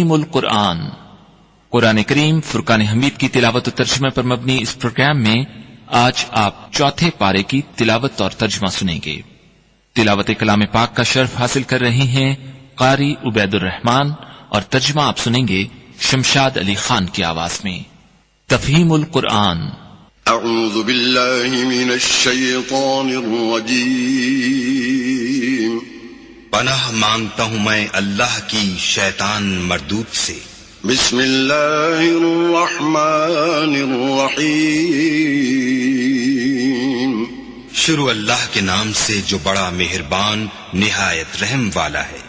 القرآن قرآن کریم فرقان حمید کی تلاوت و ترجمے پر مبنی اس پروگرام میں آج آپ چوتھے پارے کی تلاوت اور ترجمہ سنیں گے۔ تلاوت کلام پاک کا شرف حاصل کر رہے ہیں قاری عبید الرحمان اور ترجمہ آپ سنیں گے شمشاد علی خان کی آواز میں۔ تفہیم القرآن۔ اعوذ باللہ من الشیطان الرجیم۔ پناہ مانگتا ہوں میں اللہ کی شیطان مردود سے۔ بسم اللہ الرحمن الرحیم۔ شروع اللہ کے نام سے جو بڑا مہربان نہایت رحم والا ہے۔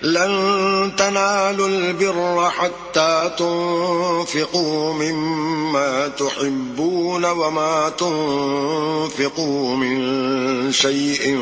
لن تنالوا البر حتى تنفقوا مما تحبون وما تنفقوا من شيء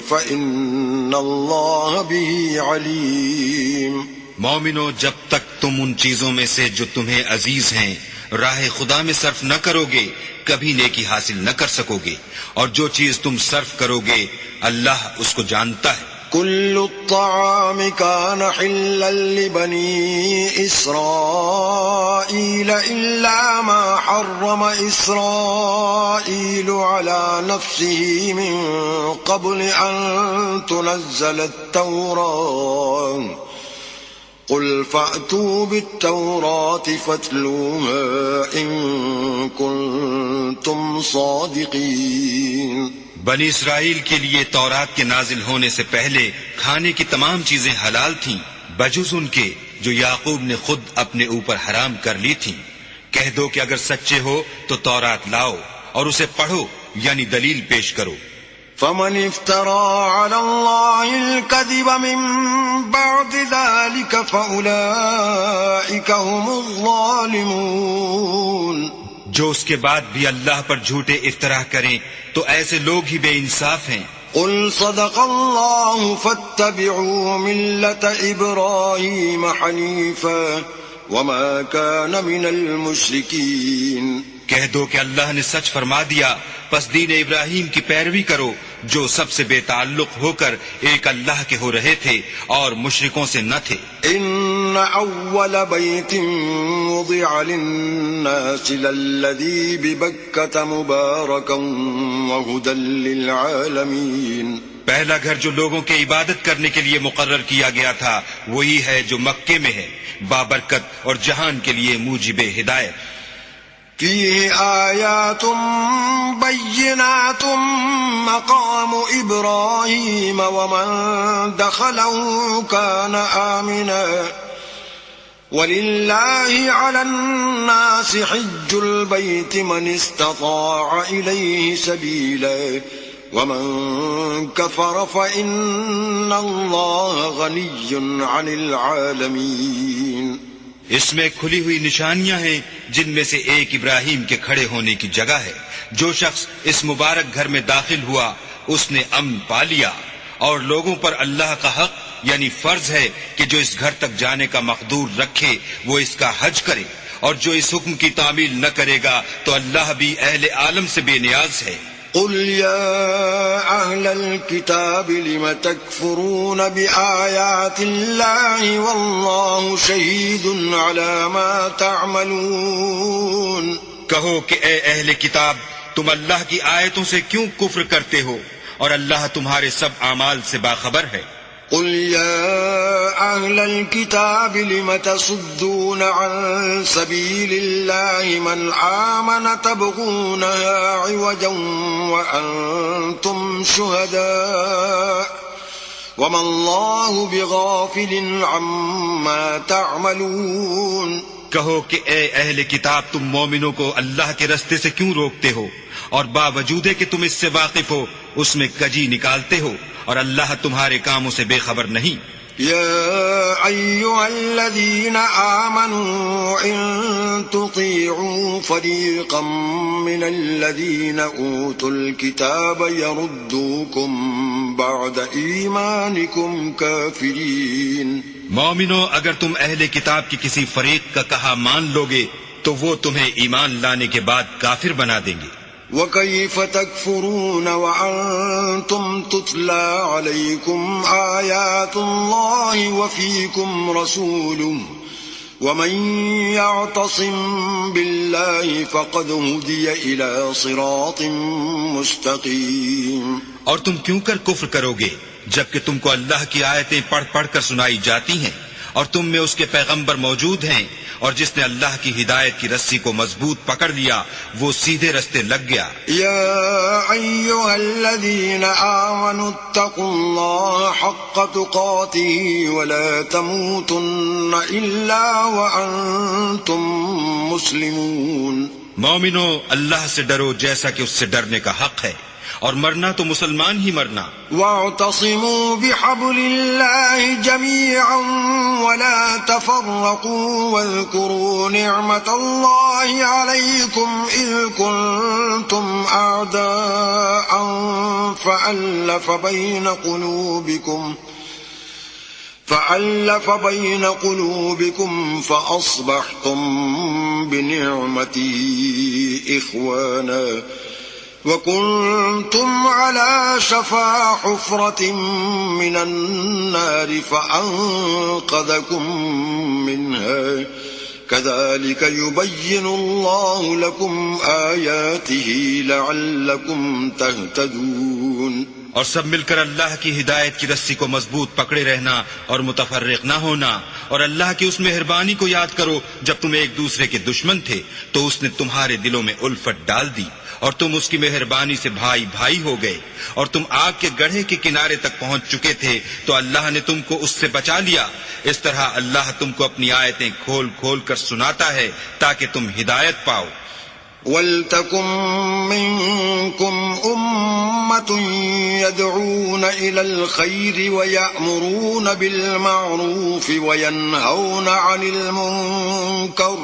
فإن الله به عليم۔ مومنو، جب تک تم ان چیزوں میں سے جو تمہیں عزیز ہیں راہ خدا میں صرف نہ کرو گے کبھی نیکی حاصل نہ کر سکو گے، اور جو چیز تم صرف کرو گے اللہ اس کو جانتا ہے۔ كل الطعام كان حلا لبني إسرائيل إلا ما حرم إسرائيل على نفسه من قبل أن تنزل التوراة قل فأتوا بالتوراة فاتلوها إن كنتم صادقين۔ بنی اسرائیل کے لیے تورات کے نازل ہونے سے پہلے کھانے کی تمام چیزیں حلال تھیں بجز ان کے جو یعقوب نے خود اپنے اوپر حرام کر لی تھیں۔ کہہ دو کہ اگر سچے ہو تو تورات لاؤ اور اسے پڑھو، یعنی دلیل پیش کرو۔ فمن افترى على الله الكذب من بعد ذلك فأولئك هم الظالمون۔ جو اس کے بعد بھی اللہ پر جھوٹے افتراء کریں تو ایسے لوگ ہی بے انصاف ہیں۔ قل صدق الله فاتبعوا ملة إبراهيم حنيفا وما كان من المشركين۔ کہہ دو کہ اللہ نے سچ فرما دیا، پس دین ابراہیم کی پیروی کرو جو سب سے بے تعلق ہو کر ایک اللہ کے ہو رہے تھے اور مشرکوں سے نہ تھے۔ ان اول بیت وضع للناس للذی ببکۃ مبارکا وہدی للعالمین۔ پہلا گھر جو لوگوں کے عبادت کرنے کے لیے مقرر کیا گیا تھا وہی ہے جو مکے میں ہے، بابرکت اور جہان کے لیے موجب ہدایت۔ فيه آيات بينات مقام إبراهيم ومن دخله كان آمنا ولله على الناس حج البيت من استطاع إليه سبيلا ومن كفر فإن الله غني عن العالمين۔ اس میں کھلی ہوئی نشانیاں ہیں جن میں سے ایک ابراہیم کے کھڑے ہونے کی جگہ ہے۔ جو شخص اس مبارک گھر میں داخل ہوا اس نے امن پا لیا، اور لوگوں پر اللہ کا حق یعنی فرض ہے کہ جو اس گھر تک جانے کا مقدور رکھے وہ اس کا حج کرے، اور جو اس حکم کی تعمیل نہ کرے گا تو اللہ بھی اہل عالم سے بے نیاز ہے۔ قل يا أهل الكتاب لم تكفرون بآيات الله والله شهيد على ما تعملون۔ کہو کہ اے اہل کتاب، تم اللہ کی آیتوں سے کیوں کفر کرتے ہو اور اللہ تمہارے سب اعمال سے باخبر ہے۔ قل يا أهل الكتاب لم تصدون عن سبيل الله من آمن تبغونها عوجا وأنتم شهداء وما الله بغافل عما تعملون۔ کہو کہ اے اہل کتاب، تم مومنوں کو اللہ کے رستے سے کیوں روکتے ہو، اور باوجود کہ تم اس سے واقف ہو اس میں کجی نکالتے ہو، اور اللہ تمہارے کاموں سے بے خبر نہیں۔ يا أيها الذين آمنوا إن تطيعوا فريقا من الذين أوتوا الكتاب يردوكم بعد إيمانكم كافرين۔ مومنو، اگر تم اہل کتاب کی کسی فریق کا کہا مان لوگے تو وہ تمہیں ایمان لانے کے بعد کافر بنا دیں گے۔ وَكَيْفَ تَكْفُرُونَ وَأَنْتُمْ تُتْلَى عَلَيْكُمْ آيَاتُ اللَّهِ وَفِيكُمْ رَسُولُهُ ومن يعتصم بالله فقد هدي إلى صراط مستقيم. اور تم کیوں کر کفر کرو گے جبکہ تم کو اللہ کی آیتیں پڑھ پڑھ کر سنائی جاتی ہیں اور تم میں اس کے پیغمبر موجود ہیں، اور جس نے اللہ کی ہدایت کی رسی کو مضبوط پکڑ لیا وہ سیدھے رستے لگ گیا. يا أيها الذين آمنوا اتقوا الله حق تقاته ولا تموتن إلا وأنتم مسلمون. مومنو، اللہ سے ڈرو جیسا کہ اس سے ڈرنے کا حق ہے، اور مرنا تو مسلمان ہی مرنا. واعتصموا بحبل الله جميعا ولا تفرقوا واذكروا نعمة الله عليكم إذ كنتم أعداء فألف بين قلوبكم فأصبحتم بنعمتي إخوانا وكنتم على شفا حفرة من النار فأنقذكم منها كذلك يبين الله لكم آياته لعلكم تهتدون. اور سب مل کر اللہ کی ہدایت کی رسی کو مضبوط پکڑے رہنا اور متفرق نہ ہونا، اور اللہ کی اس مہربانی کو یاد کرو جب تم ایک دوسرے کے دشمن تھے تو اس نے تمہارے دلوں میں الفت ڈال دی اور تم اس کی مہربانی سے بھائی بھائی ہو گئے، اور تم آگ کے گڑھے کے کنارے تک پہنچ چکے تھے تو اللہ نے تم کو اس سے بچا لیا. اس طرح اللہ تم کو اپنی آیتیں کھول کھول کر سناتا ہے تاکہ تم ہدایت پاؤ. وَلْتَكُن مِّنكُمْ أُمَّةٌ يَدْعُونَ إِلَى الْخَيْرِ وَيَأْمُرُونَ بِالْمَعْرُوفِ وَيَنْهَوْنَ عَنِ الْمُنكَرِ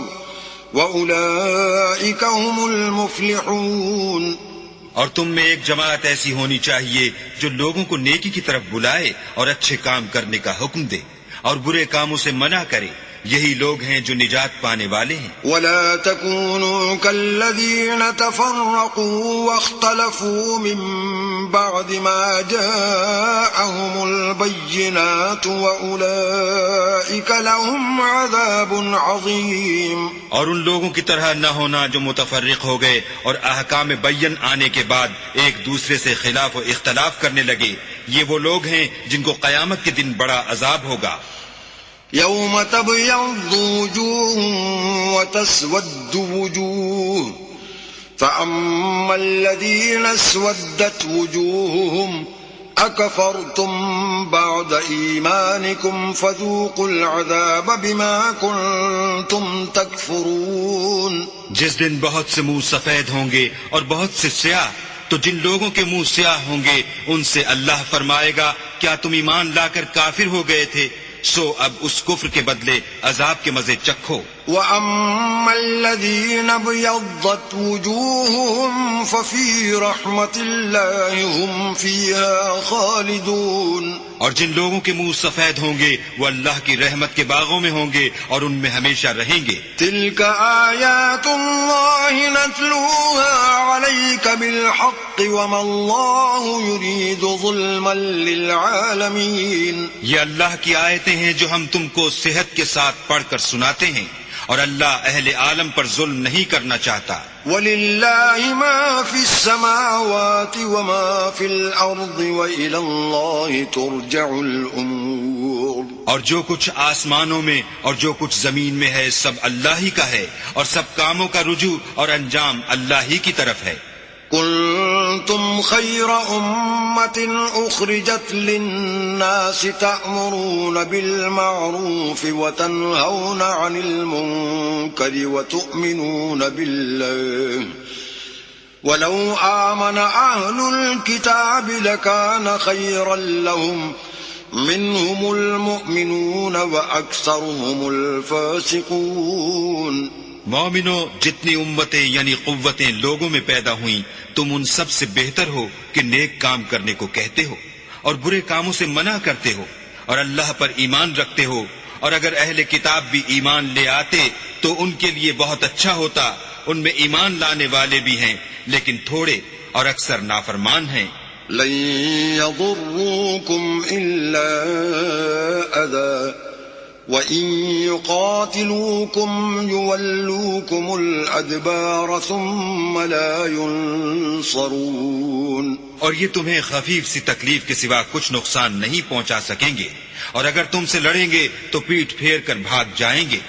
وَأُولَئِكَ هُمُ الْمُفْلِحُونَ. اور تم میں ایک جماعت ایسی ہونی چاہیے جو لوگوں کو نیکی کی طرف بلائے اور اچھے کام کرنے کا حکم دے اور برے کاموں سے منع کرے، یہی لوگ ہیں جو نجات پانے والے ہیں. ولا تكونوا كالذين تفرقوا واختلفوا من بعد ما جاءهم البينات وأولئك لهم عذاب عظيم. اور ان لوگوں کی طرح نہ ہونا جو متفرق ہو گئے اور احکام بین آنے کے بعد ایک دوسرے سے خلاف و اختلاف کرنے لگے، یہ وہ لوگ ہیں جن کو قیامت کے دن بڑا عذاب ہوگا. يوم تبيض وجوه وتسود وجوه فأما الذين اسودت وجوههم أكفرتم بعد إيمانكم فذوقوا العذاب بما كنتم تكفرون. جس دن بہت سے منہ سفید ہوں گے اور بہت سے سیاہ، تو جن لوگوں کے منہ سیاہ ہوں گے ان سے اللہ فرمائے گا کیا تم ایمان لا کر کافر ہو گئے تھے؟ سو اب اس کفر کے بدلے عذاب کے مزے چکھو. وَأَمَّا الَّذِينَ ابْيَضَّتْ وُجُوهُهُمْ فَفِي رَحْمَةِ اللَّهِ هُمْ فِيهَا خَالِدُونَ. اور جن لوگوں کے منہ سفید ہوں گے وہ اللہ کی رحمت کے باغوں میں ہوں گے اور ان میں ہمیشہ رہیں گے. تِلْكَ آيَاتُ اللَّهِ نَتْلُوهَا عَلَيْكَ بِالْحَقِّ وَمَا اللَّهُ يُرِيدُ ظُلْمًا لِلْعَالَمِينَ. یہ اللہ کی آیتیں ہیں جو ہم تم کو صحت کے ساتھ پڑھ کر سناتے ہیں، اور اللہ اہل عالم پر ظلم نہیں کرنا چاہتا. وَلِلَّهِ مَا فِي السَّمَاوَاتِ وَمَا فِي الْأَرْضِ وَإِلَى اللَّهِ تُرْجَعُ الْأُمُورُ. اور جو کچھ آسمانوں میں اور جو کچھ زمین میں ہے سب اللہ ہی کا ہے، اور سب کاموں کا رجوع اور انجام اللہ ہی کی طرف ہے. كنتم خير أمة أخرجت للناس تأمرون بالمعروف وتنهون عن المنكر وتؤمنون بالله ولو آمن أهل الكتاب لكان خيرا لهم منهم المؤمنون وأكثرهم الفاسقون. مومنو، جتنی امتیں یعنی قوتیں لوگوں میں پیدا ہوئیں تم ان سب سے بہتر ہو کہ نیک کام کرنے کو کہتے ہو اور برے کاموں سے منع کرتے ہو اور اللہ پر ایمان رکھتے ہو. اور اگر اہل کتاب بھی ایمان لے آتے تو ان کے لیے بہت اچھا ہوتا. ان میں ایمان لانے والے بھی ہیں لیکن تھوڑے اور اکثر نافرمان ہیں. لن يضروكم إلا أذى وَإِن يُقَاتِلُوكُمْ يُوَلُّوكُمُ الْأَدْبَارَ ثُمَّ لَا يُنصَرُونَ اور یہ تمہیں خفیف سی تکلیف کے سوا کچھ نقصان نہیں پہنچا سکیں گے، اور اگر تم سے لڑیں گے تو پیٹھ پھیر کر بھاگ جائیں گے،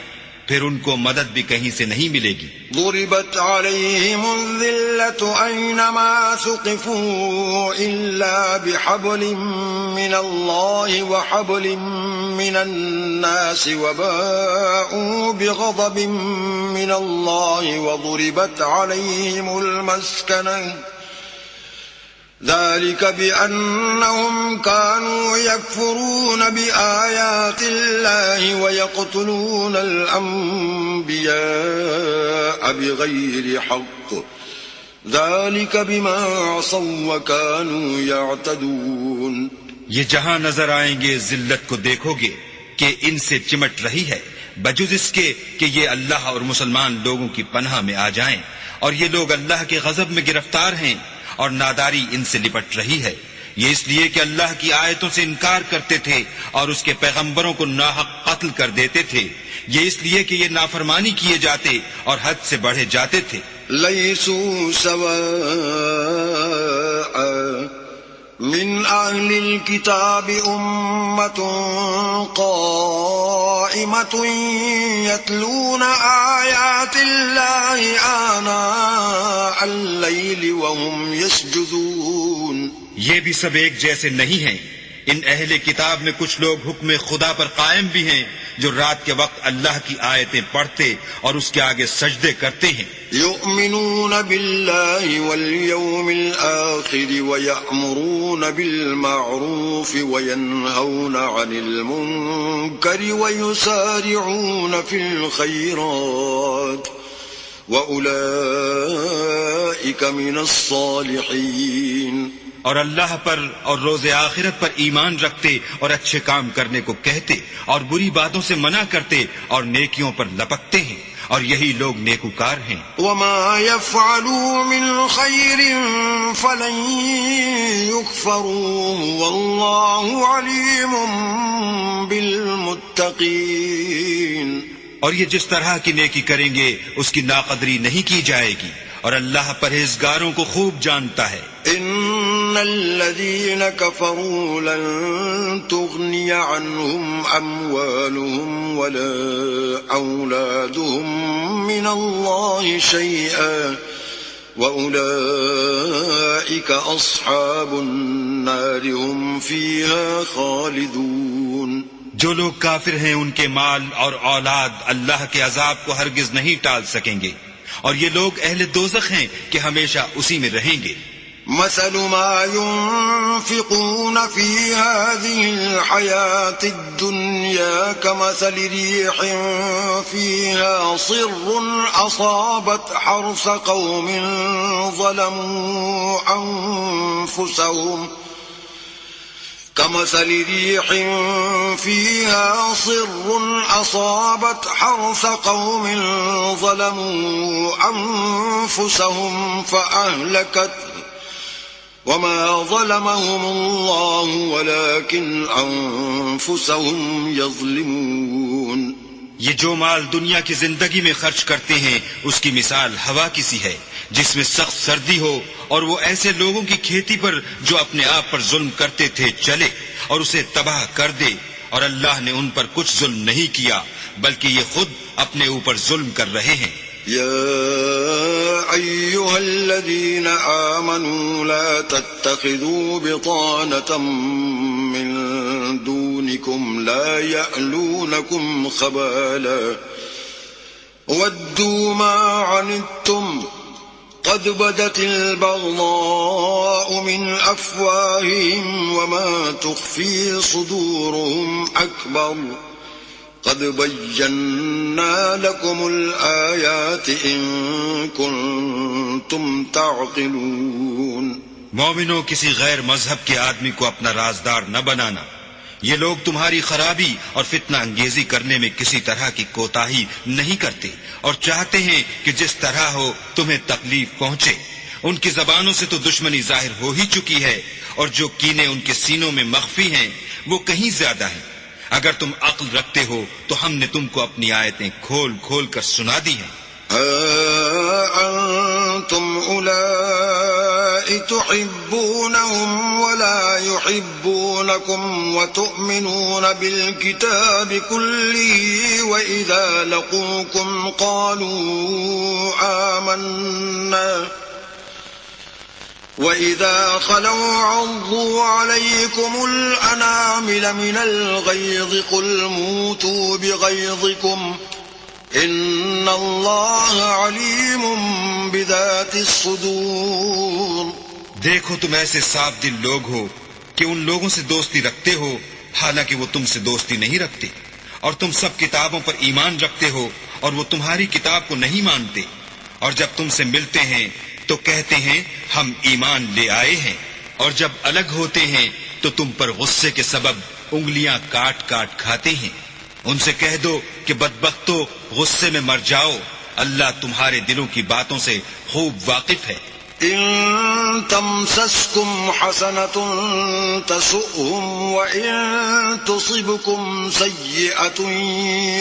پھر ان کو مدد بھی کہیں سے نہیں ملے گی۔ ضربت عليهم الذلة أينما ثقفوا إلا بحبل من الله وحبل من الناس وباءوا بغضب من الله وضربت عليهم المسكنة ذلك بأنهم كانوا يكفرون بآيات الله ويقتلون الأنبياء بغير حق ذلك بما عصوا وكانوا يعتدون۔ یہ جہاں نظر آئیں گے ذلت کو دیکھو گے کہ ان سے چمٹ رہی ہے، بجز اس کے کہ یہ اللہ اور مسلمان لوگوں کی پناہ میں آ جائیں، اور یہ لوگ اللہ کے غضب میں گرفتار ہیں، اور ناداری ان سے لپٹ رہی ہے۔ یہ اس لیے کہ اللہ کی آیتوں سے انکار کرتے تھے اور اس کے پیغمبروں کو ناحق قتل کر دیتے تھے، یہ اس لیے کہ یہ نافرمانی کیے جاتے اور حد سے بڑھے جاتے تھے۔ لیسوا سواء من اہل الكتاب امة قائمة يتلون آیات اللہ آناء اللیل وهم یسجدون۔ یہ بھی سب ایک جیسے نہیں ہیں، ان اہل کتاب میں کچھ لوگ حکم خدا پر قائم بھی ہیں جو رات کے وقت اللہ کی آیتیں پڑھتے اور اس کے آگے سجدے کرتے ہیں۔ یؤمنون باللہ والیوم الآخر ویأمرون بالمعروف وینہون عن المنکر ویسارعون فی الخیرات وأولئک من الصالحین۔ اور اللہ پر اور روز آخرت پر ایمان رکھتے اور اچھے کام کرنے کو کہتے اور بری باتوں سے منع کرتے اور نیکیوں پر لپکتے ہیں، اور یہی لوگ نیکوکار ہیں۔ وما يفعلوا من خير فلن يكفروه والله عليم بالمتقين۔ اور یہ جس طرح کی نیکی کریں گے اس کی ناقدری نہیں کی جائے گی، اور اللہ پرہیزگاروں کو خوب جانتا ہے۔ ان الذين كفروا لن تغني عنهم اموالهم ولا اولادهم من الله شيئا واولئك اصحاب النار هم فيها خالدون۔ جو لوگ کافر ہیں ان کے مال اور اولاد اللہ کے عذاب کو ہرگز نہیں ٹال سکیں گے، اور یہ لوگ اہل دوزخ ہیں کہ ہمیشہ اسی میں رہیں گے۔ مثل ما ينفقون في هذه الحياة الدنيا كمثل ريح فيها صر أصابت حرث قوم ظلموا أنفسهم كمثل ريح فيها صر أصابت حرث قوم ظلموا أنفسهم فأهلكته وما ظلمهم الله ولكن أنفسهم يظلمون۔ یہ جو مال دنیا کی زندگی میں خرچ کرتے ہیں اس کی مثال ہوا کی سی ہے جس میں سخت سردی ہو، اور وہ ایسے لوگوں کی کھیتی پر جو اپنے آپ پر ظلم کرتے تھے چلے اور اسے تباہ کر دے، اور اللہ نے ان پر کچھ ظلم نہیں کیا بلکہ یہ خود اپنے اوپر ظلم کر رہے ہیں۔ يا أيها الذين آمنوا لا تتخذوا بطانة من دونكم لا يألونكم خبالا ودوا ما عنتم قد بدت البغضاء من أفواههم وما تخفي صدورهم أكبر قد بينا لكم الآيات إن كنتم تعقلون۔ مومنوں، کسی غیر مذہب کے آدمی کو اپنا رازدار نہ بنانا، یہ لوگ تمہاری خرابی اور فتنہ انگیزی کرنے میں کسی طرح کی کوتاہی نہیں کرتے اور چاہتے ہیں کہ جس طرح ہو تمہیں تکلیف پہنچے۔ ان کی زبانوں سے تو دشمنی ظاہر ہو ہی چکی ہے، اور جو کینے ان کے سینوں میں مخفی ہیں وہ کہیں زیادہ ہیں۔ اگر تم عقل رکھتے ہو تو ہم نے تم کو اپنی آیتیں کھول کھول کر سنا دی ہیں. أنتم أولئك تحبونهم ولا يحبونكم وتؤمنون بالكتاب كله وإذا لقوكم قالوا آمنا وَإِذَا خَلَوْا عَضُّوا عَلَيْكُمُ الْأَنَامِلَ مِنَ الْغَيْظِ قُلْ مُوتُوا بِغَيْظِكُمْ إِنَّ اللَّهَ عَلِيمٌ بِذَاتِ الصُّدُورِ. دیکھو تم ایسے صاف دل لوگ ہو کہ ان لوگوں سے دوستی رکھتے ہو حالانکہ وہ تم سے دوستی نہیں رکھتے، اور تم سب کتابوں پر ایمان رکھتے ہو اور وہ تمہاری کتاب کو نہیں مانتے، اور جب تم سے ملتے ہیں تو کہتے ہیں ہم ایمان لے آئے ہیں، اور جب الگ ہوتے ہیں تو تم پر غصے کے سبب انگلیاں کاٹ کاٹ کھاتے ہیں. ان سے کہہ دو کہ بدبختو غصے میں مر جاؤ، اللہ تمہارے دلوں کی باتوں سے خوب واقف ہے. إن تمسسكم حسنة تسؤهم وإن تصبكم سيئة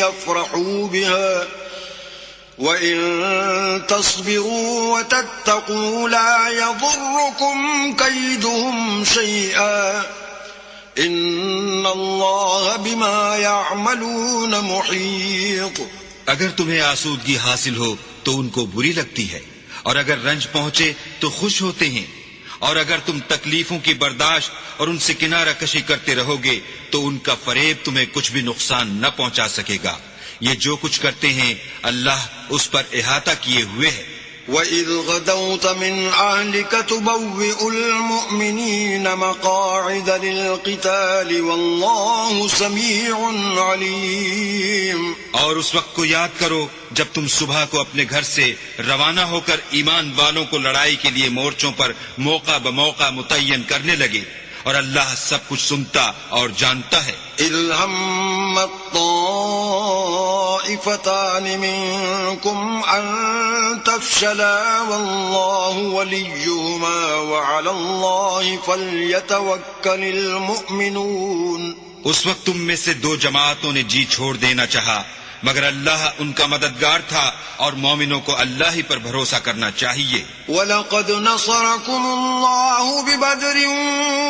يفرحوا بها وَإِن تَصْبِرُوا وَتَتَّقُوا لَا يَضُرُّكُمْ كَيْدُهُمْ شَيْئًا إِنَّ اللَّهَ بِمَا يَعْمَلُونَ مُحِيطٌ. اگر تمہیں آسودگی حاصل ہو تو ان کو بری لگتی ہے، اور اگر رنج پہنچے تو خوش ہوتے ہیں، اور اگر تم تکلیفوں کی برداشت اور ان سے کنارہ کشی کرتے رہو گے تو ان کا فریب تمہیں کچھ بھی نقصان نہ پہنچا سکے گا. یہ جو کچھ کرتے ہیں اللہ اس پر احاطہ کیے ہوئے ہے. وَإِذْ غَدَوْتَ مِنْ أَهْلِكَ تُبَوِّئُ الْمُؤْمِنِينَ مَقَاعِدَ لِلْقِتَالِ وَاللَّهُ سَمِيعٌ عَلِيمٌ. اور اس وقت کو یاد کرو جب تم صبح کو اپنے گھر سے روانہ ہو کر ایمان والوں کو لڑائی کے لیے مورچوں پر موقع بموقع متعین کرنے لگے، اور اللہ سب کچھ سنتا اور جانتا ہے. إِذْ هَمَّت طَّائِفَتَانِ مِنكُمْ أَن تَفْشَلَا وَاللَّهُ وَلِيُّهُمَا وَعَلَى اللَّهِ فَلْيَتَوَكَّلِ الْمُؤْمِنُونَ. اس وقت تم میں سے دو جماعتوں نے جی چھوڑ دینا چاہا، مگر اللہ ان کا مددگار تھا، اور مومنوں کو اللہ ہی پر بھروسہ کرنا چاہیے. وَلَقَدْ نَصَرَكُمُ اللَّهُ بِبَدْرٍ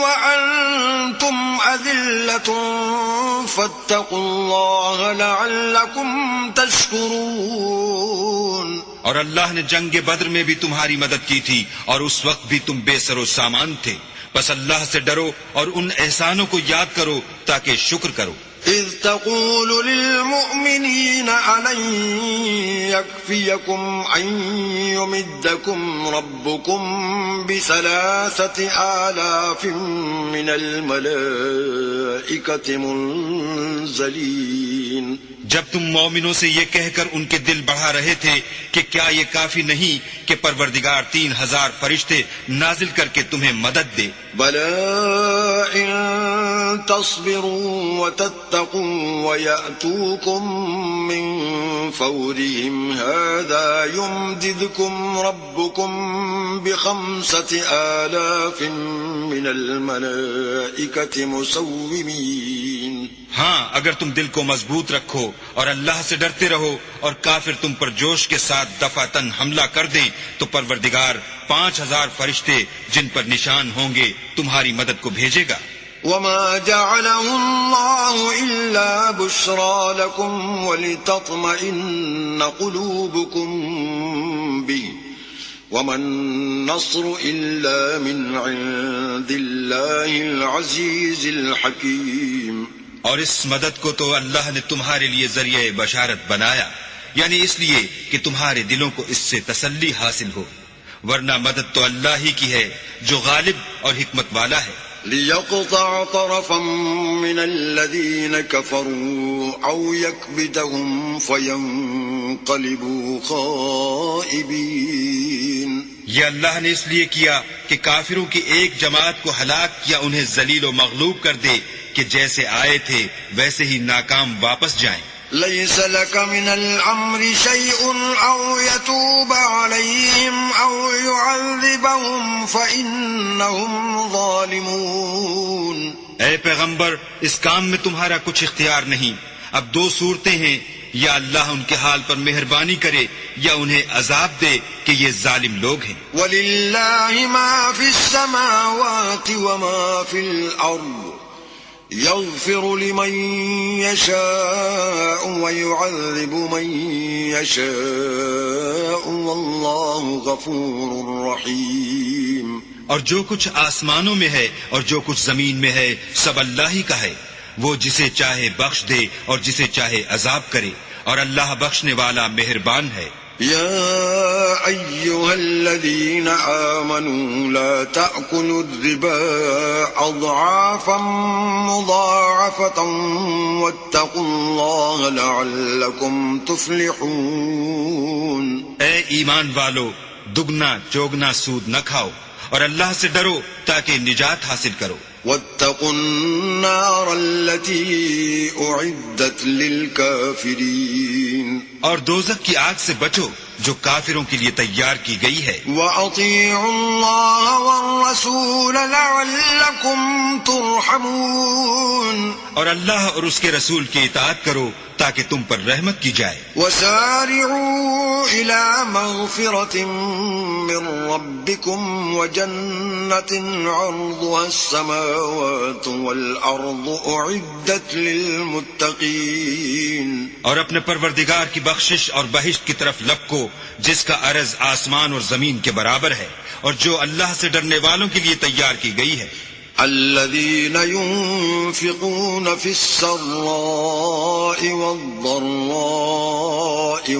وَأَنْتُمْ أَذِلَّةٌ فَاتَّقُوا اللَّهَ لَعَلَّكُمْ تَشْكُرُونَ. اور اللہ نے جنگ بدر میں بھی تمہاری مدد کی تھی، اور اس وقت بھی تم بے سر و سامان تھے، بس اللہ سے ڈرو اور ان احسانوں کو یاد کرو تاکہ شکر کرو. إذ تقول للمؤمنين ألن يكفيكم أن يمدكم ربكم ب3,000 من الملائكة منزلين. جب تم مومنوں سے یہ کہہ کر ان کے دل بڑھا رہے تھے کہ کیا یہ کافی نہیں کہ پروردگار 3,000 فرشتے نازل کر کے تمہیں مدد دے. بَلَىٰ إِن تَصْبِرُوا وَتَتَّقُوا وَيَأْتُوكُم مِّن فَوْرِهِمْ هَٰذَا يُمْدِدْكُمْ رَبُّكُم ب5,000 من الملائكة مسومين. ہاں اگر تم دل کو مضبوط رکھو اور اللہ سے ڈرتے رہو اور کافر تم پر جوش کے ساتھ دفعتاً حملہ کر دیں تو پروردگار 5,000 فرشتے جن پر نشان ہوں گے تمہاری مدد کو بھیجے گا. وما جعله الله إلا بشرى لكم ولتطمئن قلوبكم به وما النصر إلا من عند الله العزيز الحكيم. اور اس مدد کو تو اللہ نے تمہارے لیے ذریعہ بشارت بنایا، یعنی اس لیے کہ تمہارے دلوں کو اس سے تسلی حاصل ہو، ورنہ مدد تو اللہ ہی کی ہے جو غالب اور حکمت والا ہے. ليقطع طرفا من الذين كفروا أو يكبتهم فينقلبوا خائبين. یہ اللہ نے اس لیے کیا کہ کافروں کی ایک جماعت کو ہلاک یا انہیں ذلیل و مغلوب کر دے کہ جیسے آئے تھے ویسے ہی ناکام واپس جائیں. ليس لك من الأمر شيء أو يتوب عليهم أو يعذبهم فإنهم ظالمون. اے پیغمبر اس کام میں تمہارا کچھ اختیار نہیں. اب دو صورتیں ہیں، یا اللہ ان کے حال پر مہربانی کرے یا انہیں عذاب دے کہ یہ ظالم لوگ ہیں. وَلِلَّهِ مَا فِي السَّمَاوَاتِ وَمَا فِي الْأَرْضِ يَغْفِرُ لِمَن يَشَاءُ وَيُعَذِّبُ مَن يَشَاءُ وَاللَّهُ غَفُورٌ رَّحِيمٌ. اور جو کچھ آسمانوں میں ہے اور جو کچھ زمین میں ہے سب اللہ ہی کا ہے. وہ جسے چاہے بخش دے اور جسے چاہے عذاب کرے، اور اللہ بخشنے والا مہربان ہے. يا أيها الذين آمنوا لا تأكلوا الربا أضعافا مضاعفة واتقوا الله لعلكم تفلحون. اے ایمان والو، دگنا چوگنا سود نہ کھاؤ اور اللہ سے ڈرو تاکہ نجات حاصل کرو. واتقوا النار التي أعدت للكافرين. اور دوزخ کی آگ سے بچو جو کافروں کے لیے تیار کی گئی ہے. وَأَطِيعُوا اللَّهَ وَالرَّسُولَ لَعَلَّكُمْ تُرْحَمُونَ. اور اللہ اور اس کے رسول کی اطاعت کرو تاکہ تم پر رحمت کی جائے. وَسَارِعُوا إِلَى مَغْفِرَةٍ مِّن رَّبِّكُمْ وَجَنَّةٍ عَرْضُهَا السَّمَاوَاتُ وَالْأَرْضُ أُعِدَّتْ لِلْمُتَّقِينَ. اور اپنے پروردگار کی بخشش اور بہشت کی طرف لپکو جس کا عرض آسمان اور زمین کے برابر ہے اور جو اللہ سے ڈرنے والوں کے لیے تیار کی گئی ہے. الذين ينفقون في السراء والضراء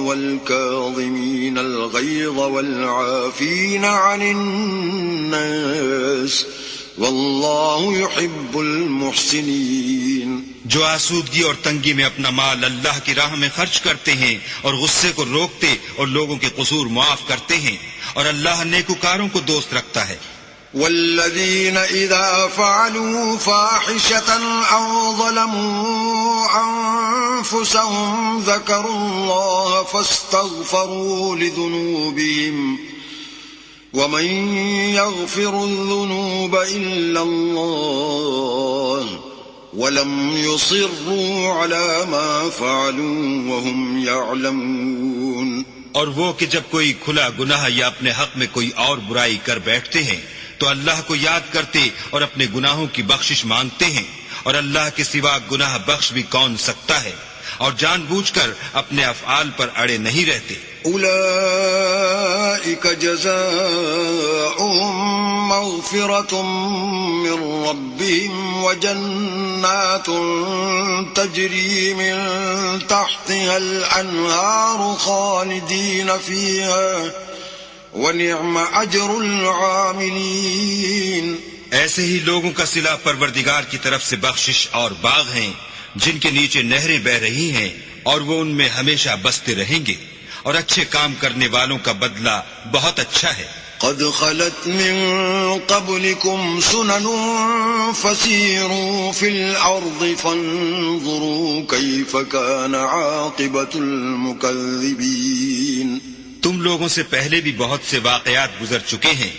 والكاظمين الغيظ والعافين عن الناس والله يحب المحسنين. جو آسودگی اور تنگی میں اپنا مال اللہ کی راہ میں خرچ کرتے ہیں اور غصے کو روکتے اور لوگوں کے قصور معاف کرتے ہیں، اور اللہ نیکوکاروں کو دوست رکھتا ہے. والذين إذا فعلوا فاحشة أو ظلموا أنفسهم ذكروا الله فاستغفروا لذنوبهم ومن يغفر الذنوب إلا الله ولم يصروا على ما فعلوا وهم يعلمون. اور وہ کہ جب کوئی کھلا گناہ یا اپنے حق میں کوئی اور برائی کر بیٹھتے ہیں تو اللہ کو یاد کرتے اور اپنے گناہوں کی بخشش مانگتے ہیں، اور اللہ کے سوا گناہ بخش بھی کون سکتا ہے، اور جان بوجھ کر اپنے افعال پر اڑے نہیں رہتے. أولئك جزاؤهم مغفرة من ربهم وجنات تجري من تحتها الأنهار خالدين فيها وَنِعْمَ أَجْرُ الْعَامِلِينَ. ایسے ہی لوگوں کا صلہ پروردگار کی طرف سے بخشش اور باغ ہیں جن کے نیچے نہریں بہ رہی ہیں، اور وہ ان میں ہمیشہ بستے رہیں گے، اور اچھے کام کرنے والوں کا بدلہ بہت اچھا ہے. قد خلت من قبلكم سنن فسيروا في الأرض فانظروا كيف كان عاقبة المكذبين. تم لوگوں سے پہلے بھی بہت سے واقعات گزر چکے ہیں،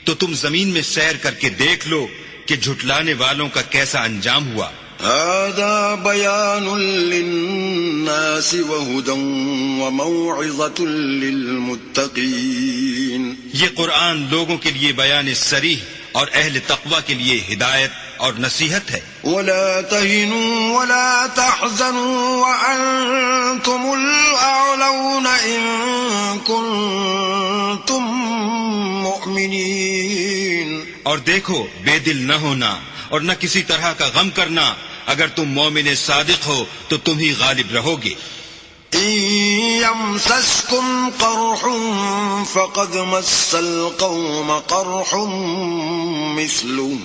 تو تم زمین میں سیر کر کے دیکھ لو کہ جھٹلانے والوں کا کیسا انجام ہوا. هذا بيان للناس وهدى وموعظة للمتقين. یہ قرآن لوگوں کے لیے بیان صریح اور اہل تقوی کے لیے ہدایت اور نصیحت ہے. ولا تهنوا ولا تحزنوا وأنتم الأعلون إن كنتم مؤمنين. اور دیکھو، بے دل نہ ہونا اور نہ کسی طرح کا غم کرنا. اگر تم مومن صادق ہو تو تم ہی غالب رہو گے. إن يمسسكم قرح فقد مس القوم قرح مثله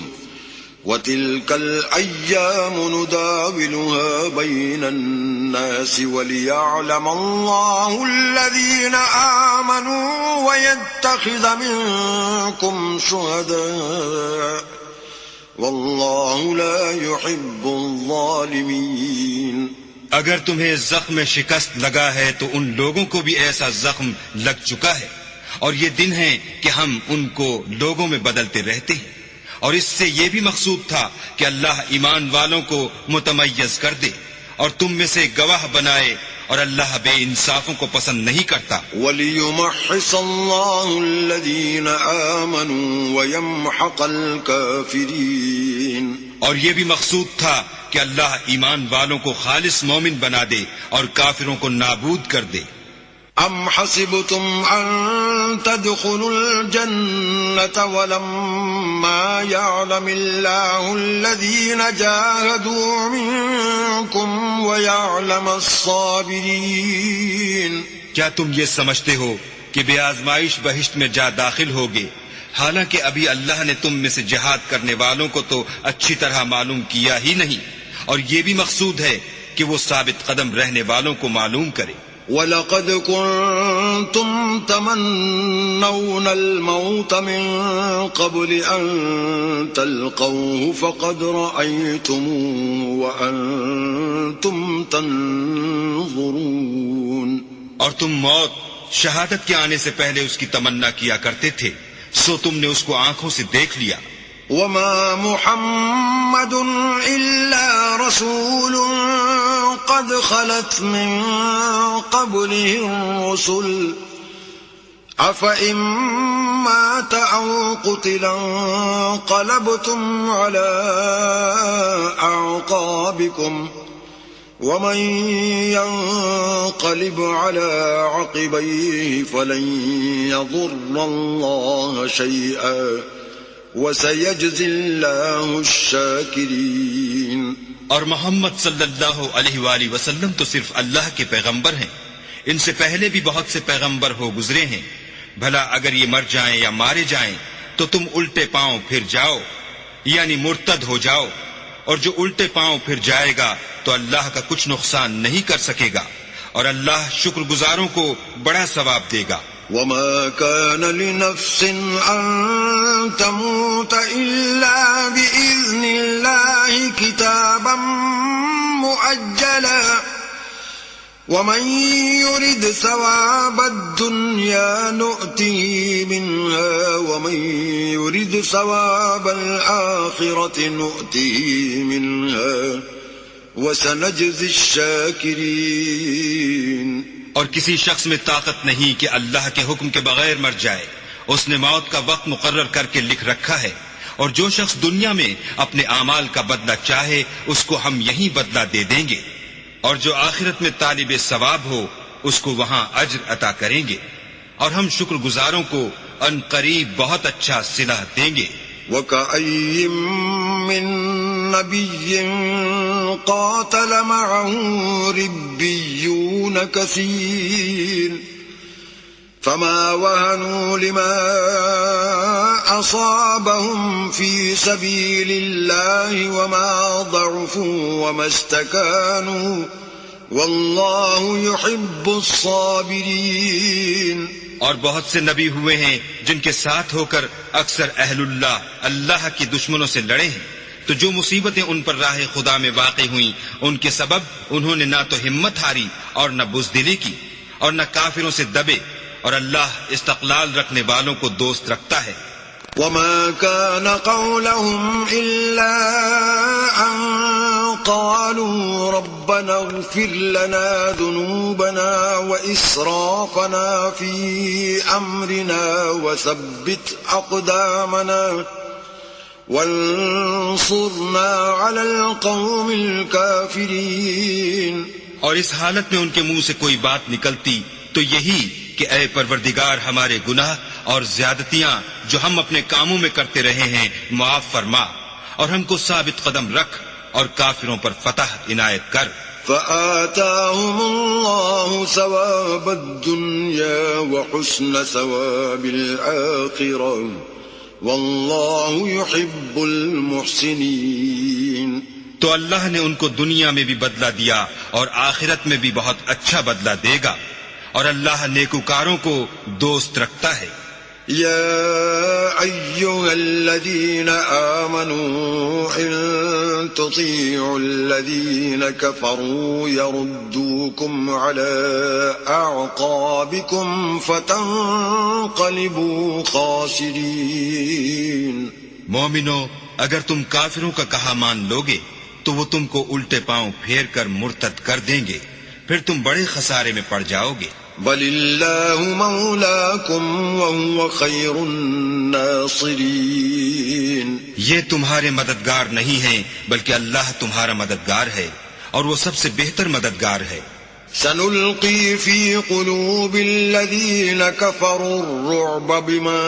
وتلك الأيام نداولها بين الناس وليعلم الله الذين آمنوا ويتخذ منكم شهداء والله لا يحب الظالمين. اگر تمہیں زخم شکست لگا ہے تو ان لوگوں کو بھی ایسا زخم لگ چکا ہے، اور یہ دن ہیں کہ ہم ان کو لوگوں میں بدلتے رہتے ہیں، اور اس سے یہ بھی مقصود تھا کہ اللہ ایمان والوں کو متمیز کر دے اور تم میں سے گواہ بنائے، اور اللہ بے انصافوں کو پسند نہیں کرتا۔ وَلِيُمَحِّصَ اللَّهُ الَّذِينَ آمَنُوا وَيَمْحَقَ الْكَافِرِينَ، اور یہ بھی مقصود تھا کہ اللہ ایمان والوں کو خالص مومن بنا دے اور کافروں کو نابود کر دے۔ أَمْ حَسِبْتُمْ أَن تَدْخُلُوا الْجَنَّةَ وَلَمَّا يَعْلَمِ اللَّهُ الَّذِينَ جَاهَدُوا مِنكُمْ وَيَعْلَمَ الصَّابِرِينَ۔ کیا تم یہ سمجھتے ہو کہ بے آزمائش بہشت میں جا داخل ہوگے، حالانکہ ابھی اللہ نے تم میں سے جہاد کرنے والوں کو تو اچھی طرح معلوم کیا ہی نہیں، اور یہ بھی مقصود ہے کہ وہ ثابت قدم رہنے والوں کو معلوم کرے۔ وَلَقَدْ كُنْتُمْ تَمَنَّوْنَ الْمَوْتَ مِنْ قَبْلِ أَنْ تَلْقَوْهُ فَقَدْ رَأَيْتُمُوهُ وَأَنْتُمْ تَنْظُرُونَ، اور تم موت شہادت کے آنے سے پہلے اس کی تمنا کیا کرتے تھے، سو تم نے اس کو آنکھوں سے دیکھ لیا۔ وَمَا مُحَمَّدٌ إِلَّا رَسُولٌ قَدْ خَلَتْ مِن قَبْلِهِ الرُّسُلُ أَفَإِن مَّاتَ أَوْ قُتِلَ انقَلَبْتُمْ عَلَىٰ أَعْقَابِكُمْ وَمَن يَنقَلِبْ عَلَىٰ عَقِبَيْهِ فَلَن يَضُرَّ اللَّهَ شَيْئًا وَسَيَجْزِي اللَّهُ الشَّاكِرِينَ۔ اور محمد صلی اللہ علیہ وآلہ وسلم تو صرف اللہ کے پیغمبر ہیں، ان سے پہلے بھی بہت سے پیغمبر ہو گزرے ہیں، بھلا اگر یہ مر جائیں یا مارے جائیں تو تم الٹے پاؤں پھر جاؤ، یعنی مرتد ہو جاؤ، اور جو الٹے پاؤں پھر جائے گا تو اللہ کا کچھ نقصان نہیں کر سکے گا، اور اللہ شکر گزاروں کو بڑا ثواب دے گا۔ وَمَا كَانَ لِنَفْسٍ أَن تَمُوتَ إِلَّا بِإِذْنِ اللَّهِ كِتَابًا مُؤَجَّلًا وَمَن يُرِدْ ثَوَابَ الدُّنْيَا نُؤْتِهِ مِنْهَا وَمَن يُرِدْ ثَوَابَ الْآخِرَةِ نُؤْتِهِ مِنْهَا وَسَنَجْزِي الشَّاكِرِينَ۔ اور کسی شخص میں طاقت نہیں کہ اللہ کے حکم کے بغیر مر جائے، اس نے موت کا وقت مقرر کر کے لکھ رکھا ہے، اور جو شخص دنیا میں اپنے اعمال کا بدلہ چاہے اس کو ہم یہیں بدلہ دے دیں گے، اور جو آخرت میں طالب ثواب ہو اس کو وہاں اجر عطا کریں گے، اور ہم شکر گزاروں کو ان قریب بہت اچھا صلہ دیں گے۔ وَكَأَيٍّ مِّن نَّبِيٍّ قَاتَلَ مَعَهُ رِبِّيُّونَ كَثِيرٌ فَمَا وَهَنُوا لِمَا أَصَابَهُمْ فِي سَبِيلِ اللَّهِ وَمَا ضَعُفُوا وَمَا اسْتَكَانُوا وَاللَّهُ يُحِبُّ الصَّابِرِينَ۔ اور بہت سے نبی ہوئے ہیں جن کے ساتھ ہو کر اکثر اہل اللہ کی دشمنوں سے لڑے ہیں، تو جو مصیبتیں ان پر راہ خدا میں واقع ہوئیں ان کے سبب انہوں نے نہ تو ہمت ہاری اور نہ بزدلی کی اور نہ کافروں سے دبے، اور اللہ استقلال رکھنے والوں کو دوست رکھتا ہے۔ وَمَا كَانَ قَوْلَهُمْ إِلَّا أَن قَالُوا رَبَّنَا اغْفِرْ لَنَا ذُنُوبَنَا وَإِسْرَافَنَا فِي أَمْرِنَا وَثَبِّتْ أَقْدَامَنَا وَانصُرْنَا عَلَى الْقَوْمِ الْكَافِرِينَ۔ اور اس حالت میں ان کے منہ سے کوئی بات نکلتی تو یہی کہ اے پروردگار ہمارے گناہ اور زیادتیاں جو ہم اپنے کاموں میں کرتے رہے ہیں معاف فرما، اور ہم کو ثابت قدم رکھ اور کافروں پر فتح عنایت کر۔ فآتاهم الله ثواب الدنيا وحسن ثواب الآخرة والله يحب المحسنين۔ تو اللہ نے ان کو دنیا میں بھی بدلہ دیا اور آخرت میں بھی بہت اچھا بدلہ دے گا، اور اللہ نیکوکاروں کو دوست رکھتا ہے۔ يا أيها الذين آمنوا إن تطيعوا الذين كفروا يردوكم على أعقابكم فتنقلبوا خاسرين۔ مومنو، اگر تم کافروں کا کہا مان لوگے تو وہ تم کو الٹے پاؤں پھیر کر مرتد کر دیں گے، پھر تم بڑے خسارے میں پڑ جاؤ گے۔ بل اللہ مولاکم وہو خیر الناصرین، یہ تمہارے مددگار نہیں ہیں بلکہ اللہ تمہارا مددگار ہے اور وہ سب سے بہتر مددگار ہے۔ سنلقی فی قلوب الذین کفروا الرعب بما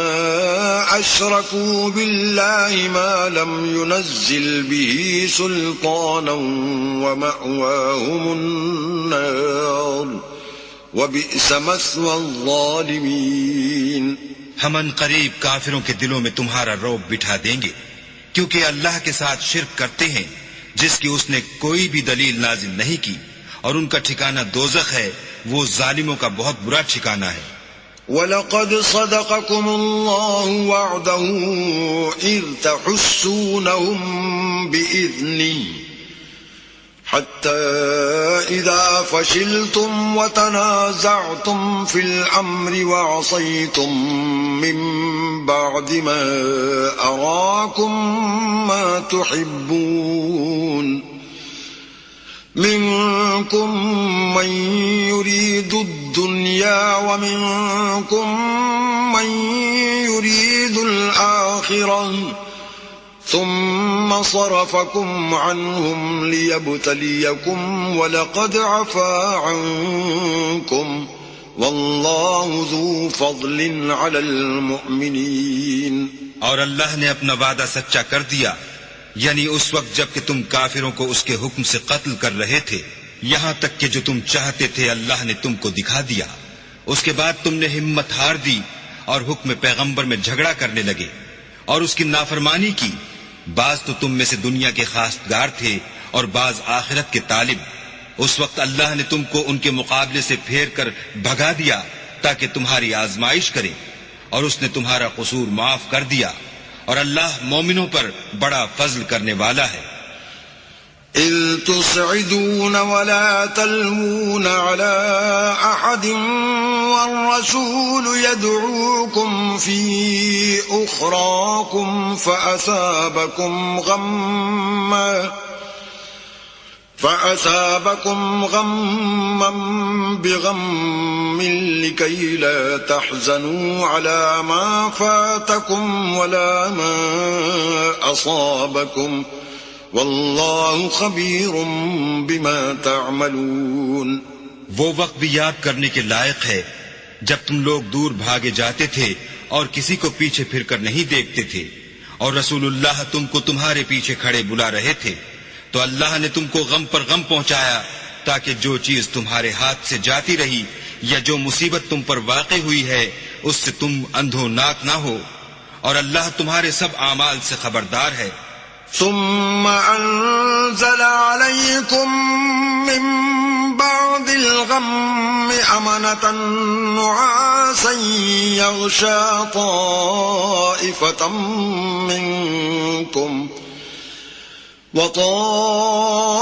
اشرکوا باللہ ما لم ينزل به سلطانا ومأواهم النار وبئس مثوى الظالمین۔ ہم ان قریب کافروں کے دلوں میں تمہارا رعب بٹھا دیں گے، کیونکہ اللہ کے ساتھ شرک کرتے ہیں جس کی اس نے کوئی بھی دلیل نازل نہیں کی، اور ان کا ٹھکانہ دوزخ ہے، وہ ظالموں کا بہت برا ٹھکانہ ہے۔ وَلَقَدْ صَدَقَكُمُ اللَّهُ وَعْدَهُ إِذْ تَحُسُّونَهُم بِإِذْنِهِ حَتَّى إِذَا فَشِلْتُمْ وَتَنَازَعْتُمْ فِي الْأَمْرِ وَعَصَيْتُمْ مِنْ بَعْدِ مَا أَرَاكُمْ مَا تُحِبُّونَ منكم من يريد الدنيا ومنكم من يريد الآخرة ثم صرفكم عنهم ليبتليكم ولقد عفا عنكم والله ذو فضل على المؤمنين۔ اور اللہ نے اپنا وعدہ سچا کر دیا، یعنی اس وقت جب کہ تم کافروں کو اس کے حکم سے قتل کر رہے تھے، یہاں تک کہ جو تم چاہتے تھے اللہ نے تم کو دکھا دیا۔ اس کے بعد تم نے ہمت ہار دی اور حکم پیغمبر میں جھگڑا کرنے لگے اور اس کی نافرمانی کی۔ بعض تو تم میں سے دنیا کے خواستگار تھے اور بعض آخرت کے طالب۔ اس وقت اللہ نے تم کو ان کے مقابلے سے پھیر کر بھگا دیا تاکہ تمہاری آزمائش کرے، اور اس نے تمہارا قصور معاف کر دیا، اور اللہ مومنوں پر بڑا فضل کرنے والا ہے۔ اذ تسعدون ولا تلوون على احد والرسول يدعوكم في اخراكم فأثابكم غما بغم لكي لا تحزنوا على ما فاتكم ولا ما أصابكم والله خبير بما تعملون۔ وہ وقت بھی یاد کرنے کے لائق ہے جب تم لوگ دور بھاگے جاتے تھے اور کسی کو پیچھے پھر کر نہیں دیکھتے تھے، اور رسول اللہ تم کو تمہارے پیچھے کھڑے بلا رہے تھے، تو اللہ نے تم کو غم پر غم پہنچایا تاکہ جو چیز تمہارے ہاتھ سے جاتی رہی یا جو مصیبت تم پر واقع ہوئی ہے اس سے تم اندھوناک نہ ہو، اور اللہ تمہارے سب اعمال سے خبردار ہے۔ ثم انزل عليكم من بعد الغم امنة نعاسا يغشى طائفة منكم وطائفة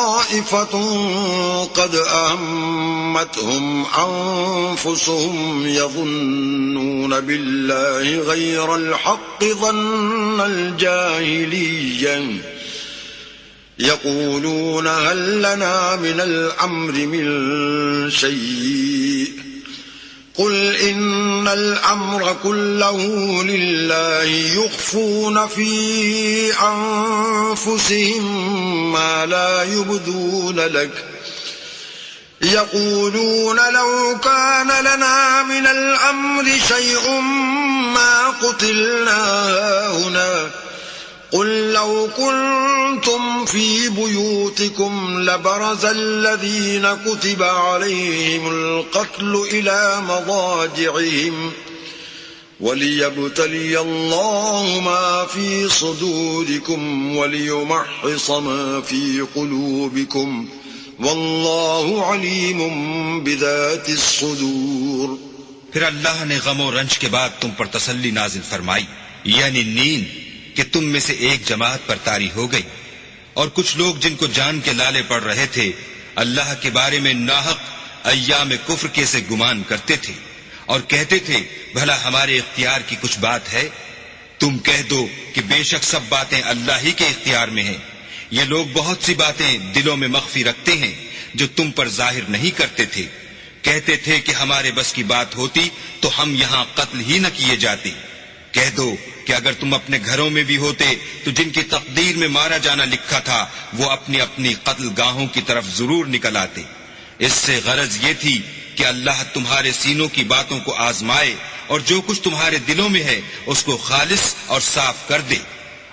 قد أهمتهم أنفسهم يظنون بالله غير الحق ظن الجاهلية يقولون هل لنا من الأمر من شيء قل إن الأمر كله لله يخفون في أنفسهم ما لا يبدون لك يقولون لو كان لنا من الأمر شيء ما قتلنا هنا قل لو كنتم في بيوتكم لبرز الذين كتب عليهم القتل إلى مضاجعهم وليبتلي الله ما في صدوركم وليمحص ما في قلوبكم والله عليم بذات الصدور۔ پھر اللہ نے غم و رنج کے بعد تم پر تسلی نازل فرمائی، یعنی نیند، کہ تم میں سے ایک جماعت پر طاری ہو گئی، اور کچھ لوگ جن کو جان کے لالے پڑ رہے تھے اللہ کے بارے میں ناحق ایام کفر کے سے گمان کرتے تھے اور کہتے تھے بھلا ہمارے اختیار کی کچھ بات ہے؟ تم کہہ دو کہ بے شک سب باتیں اللہ ہی کے اختیار میں ہیں. یہ لوگ بہت سی باتیں دلوں میں مخفی رکھتے ہیں جو تم پر ظاہر نہیں کرتے تھے. کہتے تھے کہ ہمارے بس کی بات ہوتی تو ہم یہاں قتل ہی نہ کیے جاتے. کہہ دو کہ اگر تم اپنے گھروں میں بھی ہوتے تو جن کی تقدیر میں مارا جانا لکھا تھا وہ اپنی اپنی قتل گاہوں کی طرف ضرور نکل آتے. اس سے غرض یہ تھی کہ اللہ تمہارے سینوں کی باتوں کو آزمائے اور جو کچھ تمہارے دلوں میں ہے اس کو خالص اور صاف کر دے.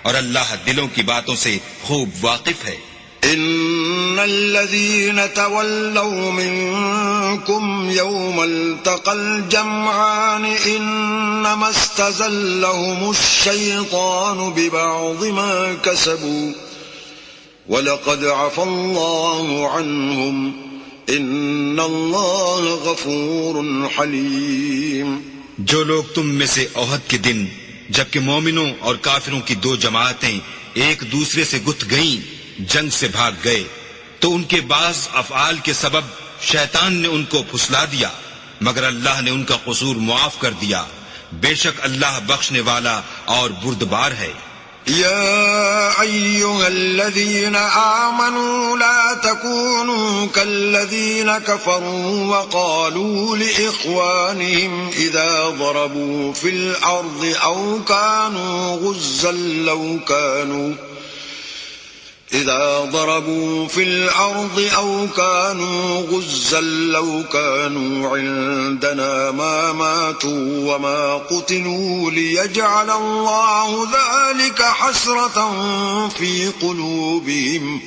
اور اللہ دلوں کی باتوں سے خوب واقف ہے. إن الذين تولوا منكم يوم التقى الجمعان إنما استزلهم الشيطان ببعض ما كسبوا ولقد عفى الله عنهم إن الله غفور حليم. جو لوگ تم میں سے احد کے دن جبکہ مومنوں اور کافروں کی دو جماعتیں ایک دوسرے سے گتھ گئیں جنگ سے بھاگ گئے تو ان کے بعض افعال کے سبب شیطان نے ان کو پھسلا دیا مگر اللہ نے ان کا قصور معاف کر دیا. بے شک اللہ بخشنے والا اور بردبار ہے. يا أيها الذين آمنوا لا تكونوا كالذين كفروا وقالوا لإخوانهم إذا ضربوا في الأرض أو كانوا غزا لو كانوا عندنا ما ماتوا وما قتلوا ليجعل الله ذلك حسرة في قلوبهم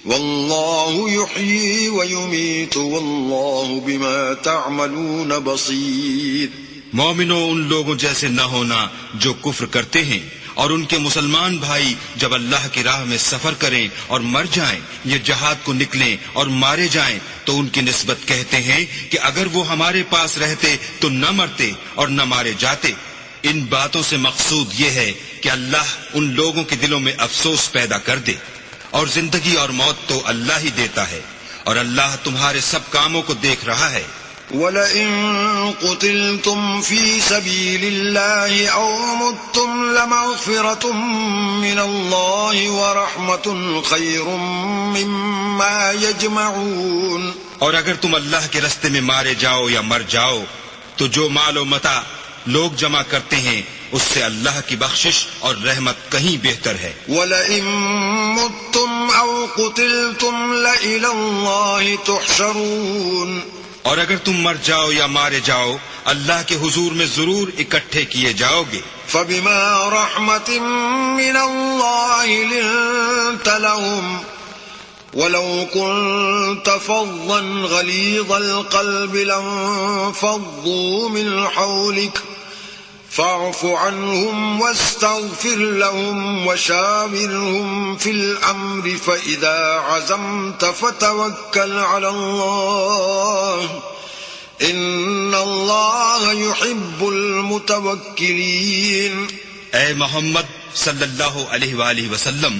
والله يحيي ويميت والله بما تعملون بصير. مومنوں ان لوگوں جیسے نہ ہونا جو کفر کرتے ہیں اور ان کے مسلمان بھائی جب اللہ کی راہ میں سفر کریں اور مر جائیں یا جہاد کو نکلیں اور مارے جائیں تو ان کی نسبت کہتے ہیں کہ اگر وہ ہمارے پاس رہتے تو نہ مرتے اور نہ مارے جاتے. ان باتوں سے مقصود یہ ہے کہ اللہ ان لوگوں کے دلوں میں افسوس پیدا کر دے. اور زندگی اور موت تو اللہ ہی دیتا ہے اور اللہ تمہارے سب کاموں کو دیکھ رہا ہے. وَلَئِن قُتِلْتُمْ فِي سَبِيلِ اللَّهِ أَوْ مُتُّمْ لَمَغْفِرَةٌ مِّنَ اللَّهِ وَرَحْمَةٌ خَيْرٌ مِّمَّا يَجْمَعُونَ. اور اگر تم اللہ کے راستے میں مارے جاؤ یا مر جاؤ تو جو مال و متاع لوگ جمع کرتے ہیں اس سے اللہ کی بخشش اور رحمت کہیں بہتر ہے. وَلَئِن مُتُّمْ أَوْ قُتِلْتُمْ لَإِلَى اللَّهِ تُحْشَرُونَ. اور اگر تم مر جاؤ یا مارے جاؤ اللہ کے حضور میں ضرور اکٹھے کیے جاؤ گے. فَبِمَا رَحْمَةٍ مِّنَ اللَّهِ لِنتَ لَهُمْ وَلَوْ كُنتَ فَظًّا غَلِيظَ الْقَلْبِ لَانفَضُّوا مِنْ حَوْلِكَ فَاعْفُ عَنْهُمْ وَاسْتَغْفِرْ لَهُمْ وَشَاوِرْهُمْ فِي الْأَمْرِ فَإِذَا عَزَمْتَ فَتَوَكَّلْ عَلَى اللَّهِ إِنَّ اللَّهَ يُحِبُّ الْمُتَوَكِّلِينَ. اے محمد صلی اللہ علیہ وآلہ وسلم،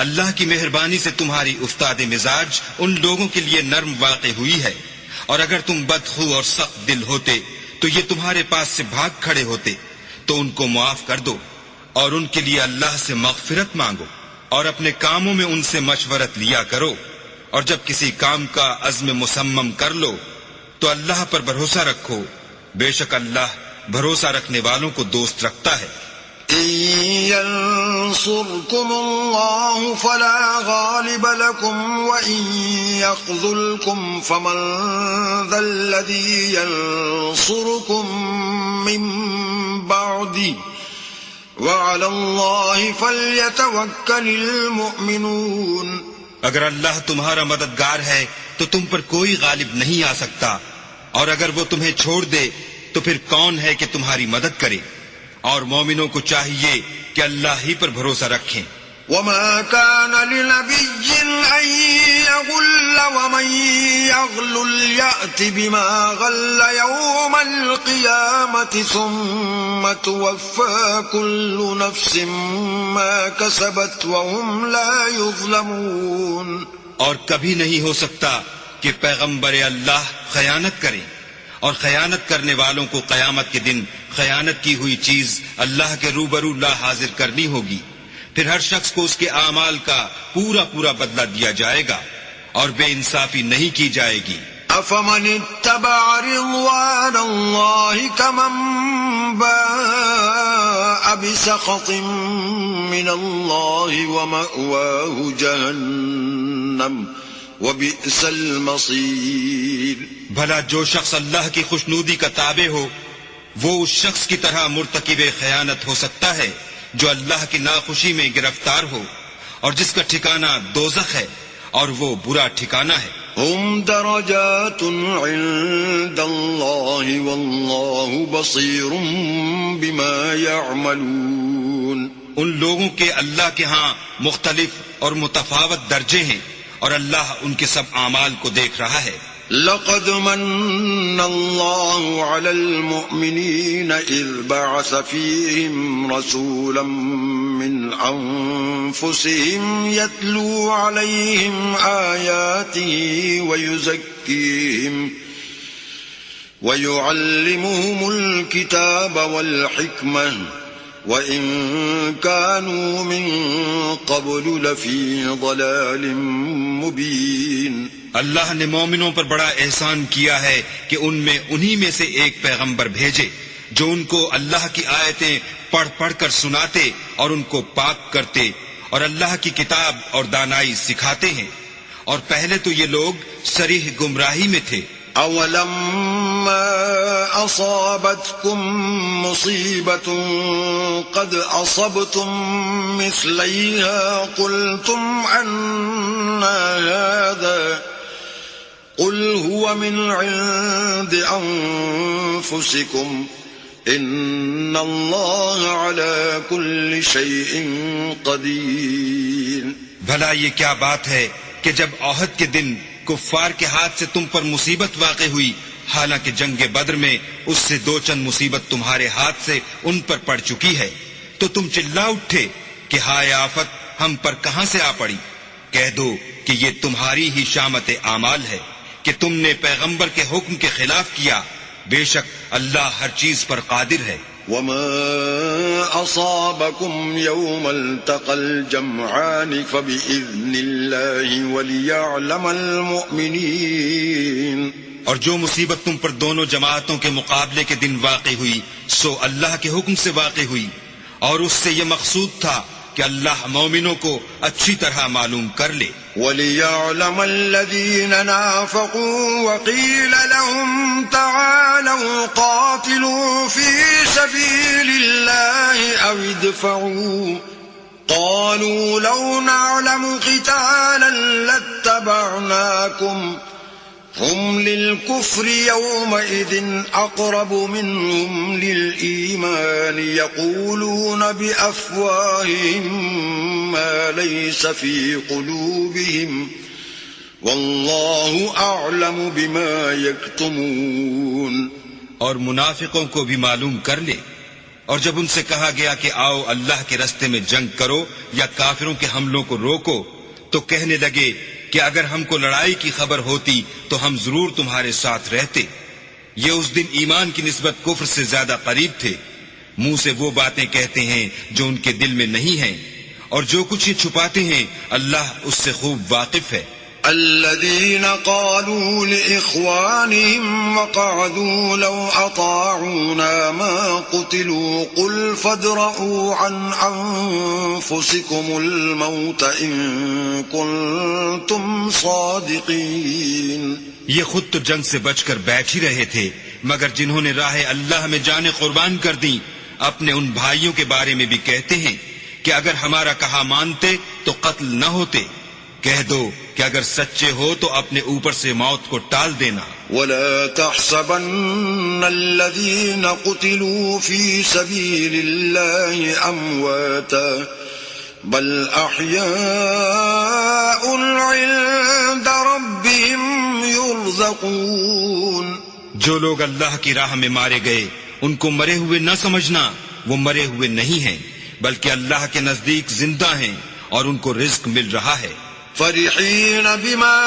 اللہ کی مہربانی سے تمہاری افتاد مزاج ان لوگوں کے لیے نرم واقع ہوئی ہے، اور اگر تم بدخو اور سخت دل ہوتے تو یہ تمہارے پاس سے بھاگ کھڑے ہوتے. تو ان کو معاف کر دو اور ان کے لیے اللہ سے مغفرت مانگو اور اپنے کاموں میں ان سے مشورت لیا کرو. اور جب کسی کام کا عزم مصمم کر لو تو اللہ پر بھروسہ رکھو. بے شک اللہ بھروسہ رکھنے والوں کو دوست رکھتا ہے. إن ينصركم الله فلا غالب لكم وإن يخذلكم فمن ذا الذي ينصركم من بعده وعلى الله فليتوكل المؤمنون. اگر اللہ تمہارا مددگار ہے تو تم پر کوئی غالب نہیں آ سکتا، اور اگر وہ تمہیں چھوڑ دے تو پھر کون ہے کہ تمہاری مدد کرے. اور مومنوں کو چاہیے کہ اللہ ہی پر بھروسہ رکھیں. وما كان لنبي أن يغل ومن يغل يأت بما غل يوم القيامة ثم توفى كل نفس ما كسبت وهم لا يظلمون. اور کبھی نہیں ہو سکتا کہ پیغمبر اللہ خیانت کریں اور خیانت کرنے والوں کو قیامت کے دن خیانت کی ہوئی چیز اللہ کے روبرو لا حاضر کرنی ہوگی. پھر ہر شخص کو اس کے اعمال کا پورا پورا بدلہ دیا جائے گا اور بے انصافی نہیں کی جائے گی. أفمن اتبع رضوان الله كمن باء بسخط من الله ومأواه جهنم وبئس المصير. بھلا جو شخص اللہ کی خوشنودی کا تابع ہو وہ اس شخص کی طرح مرتکب خیانت ہو سکتا ہے جو اللہ کی ناخوشی میں گرفتار ہو اور جس کا ٹھکانہ دوزخ ہے اور وہ برا ٹھکانہ ہے. هم درجات عند الله والله بصير بما يعملون. ان لوگوں کے اللہ کے ہاں مختلف اور متفاوت درجے ہیں اور اللہ ان کے سب اعمال کو دیکھ رہا ہے. لقد من الله على المؤمنين إذ بعث فيهم رسولا من أنفسهم يتلو عليهم آياته ويزكيهم ويعلمهم الكتاب والحكمة وَإِن كَانُوا مِن قَبْلُ لَفِي ضَلَالٍ مُبِينٍ. اللہ نے مومنوں پر بڑا احسان کیا ہے کہ ان میں انہی میں سے ایک پیغمبر بھیجے جو ان کو اللہ کی آیتیں پڑھ پڑھ کر سناتے اور ان کو پاک کرتے اور اللہ کی کتاب اور دانائی سکھاتے ہیں. اور پہلے تو یہ لوگ صریح گمراہی میں تھے. أَوَلَمَّا أَصَابَتْكُم مُّصِيبَةٌ قَدْ أَصَبْتُم مِّثْلَيْهَا قُلْتُمْ أَنَّىٰ هَٰذَا قُلْ هُوَ مِنْ عِندِ أَنفُسِكُمْ إِنَّ اللَّهَ عَلَىٰ كُلِّ شَيْءٍ قَدِيرٌ. بھلا یہ کیا بات ہے کہ جب احد کے دن کفار کے ہاتھ سے تم پر مصیبت واقع ہوئی حالانکہ جنگ بدر میں اس سے دو چند مصیبت تمہارے ہاتھ سے ان پر پڑ چکی ہے تو تم چلا اٹھے کہ ہائے آفت ہم پر کہاں سے آ پڑی. کہہ دو کہ یہ تمہاری ہی شامت اعمال ہے کہ تم نے پیغمبر کے حکم کے خلاف کیا. بے شک اللہ ہر چیز پر قادر ہے. وما أصابكم يوم التقى الجمعان فبإذن الله وليعلم المؤمنين. اور جو مصیبت تم پر دونوں جماعتوں کے مقابلے کے دن واقع ہوئی سو اللہ کے حکم سے واقع ہوئی اور اس سے یہ مقصود تھا کہ اللہ مومنوں کو اچھی طرح معلوم کر لے. وَلِيَعْلَمَ الَّذِينَ نَافَقُوا وَقِيلَ لَهُمْ تَعَالَوْا قَاتِلُوا فِي سَبِيلِ اللَّهِ أَوِ ادْفَعُوا قَالُوا لَوْ نَعْلَمُ قِتَالًا لَاتَّبَعْنَاكُمْ هم للكفر يومئذ أقرب منهم للإيمان يقولون بأفواههم ما ليس في قلوبهم والله أعلم بما يكتمون. اور منافقوں کو بھی معلوم کر لے. اور جب ان سے کہا گیا کہ آؤ اللہ کے رستے میں جنگ کرو یا کافروں کے حملوں کو روکو تو کہنے لگے کہ اگر ہم کو لڑائی کی خبر ہوتی تو ہم ضرور تمہارے ساتھ رہتے. یہ اس دن ایمان کی نسبت کفر سے زیادہ قریب تھے. منہ سے وہ باتیں کہتے ہیں جو ان کے دل میں نہیں ہیں اور جو کچھ یہ چھپاتے ہیں اللہ اس سے خوب واقف ہے. الذين قالوا لإخوانهم وقعدوا لو أطاعونا ما قتلوا قل فادرءوا عن أنفسكم الموت إن كنتم صادقين. یہ خود تو جنگ سے بچ کر بیٹھ ہی رہے تھے مگر جنہوں نے راہ اللہ میں جانیں قربان کر دیں اپنے ان بھائیوں کے بارے میں بھی کہتے ہیں کہ اگر ہمارا کہا مانتے تو قتل نہ ہوتے. کہہ دو کہ اگر سچے ہو تو اپنے اوپر سے موت کو ٹال دینا. ولا تحسبن الذين قتلوا في سبيل الله أمواتا بل أحياء عند ربهم يرزقون. جو لوگ اللہ کی راہ میں مارے گئے ان کو مرے ہوئے نہ سمجھنا، وہ مرے ہوئے نہیں ہیں بلکہ اللہ کے نزدیک زندہ ہیں اور ان کو رزق مل رہا ہے. فرحين بما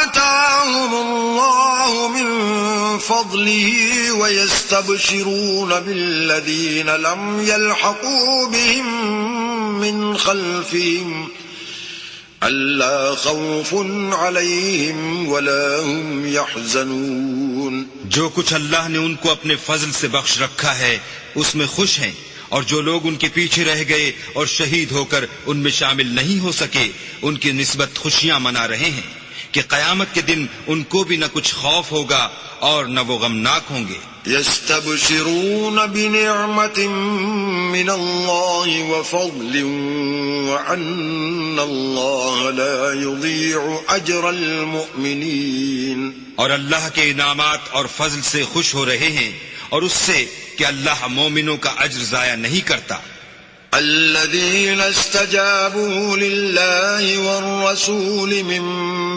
آتاهم الله من فضله ويستبشرون بالذين لم يلحقوا بهم من خلفهم ألا خوف عليهم ولا هم يحزنون. جو کچھ اللہ نے ان کو اپنے فضل سے بخش رکھا ہے اس میں خوش ہیں، اور جو لوگ ان کے پیچھے رہ گئے اور شہید ہو کر ان میں شامل نہیں ہو سکے ان کی نسبت خوشیاں منا رہے ہیں کہ قیامت کے دن ان کو بھی نہ کچھ خوف ہوگا اور نہ وہ غمناک ہوں گے. يستبشرون بنعمة من الله وفضل وأن الله لا يضيع أجر المؤمنين. اور اللہ کے انعامات اور فضل سے خوش ہو رہے ہیں اور اس سے کہ اللہ مومنوں کا اجر ضائع نہیں کرتا. الذين استجابوا لله والرسول من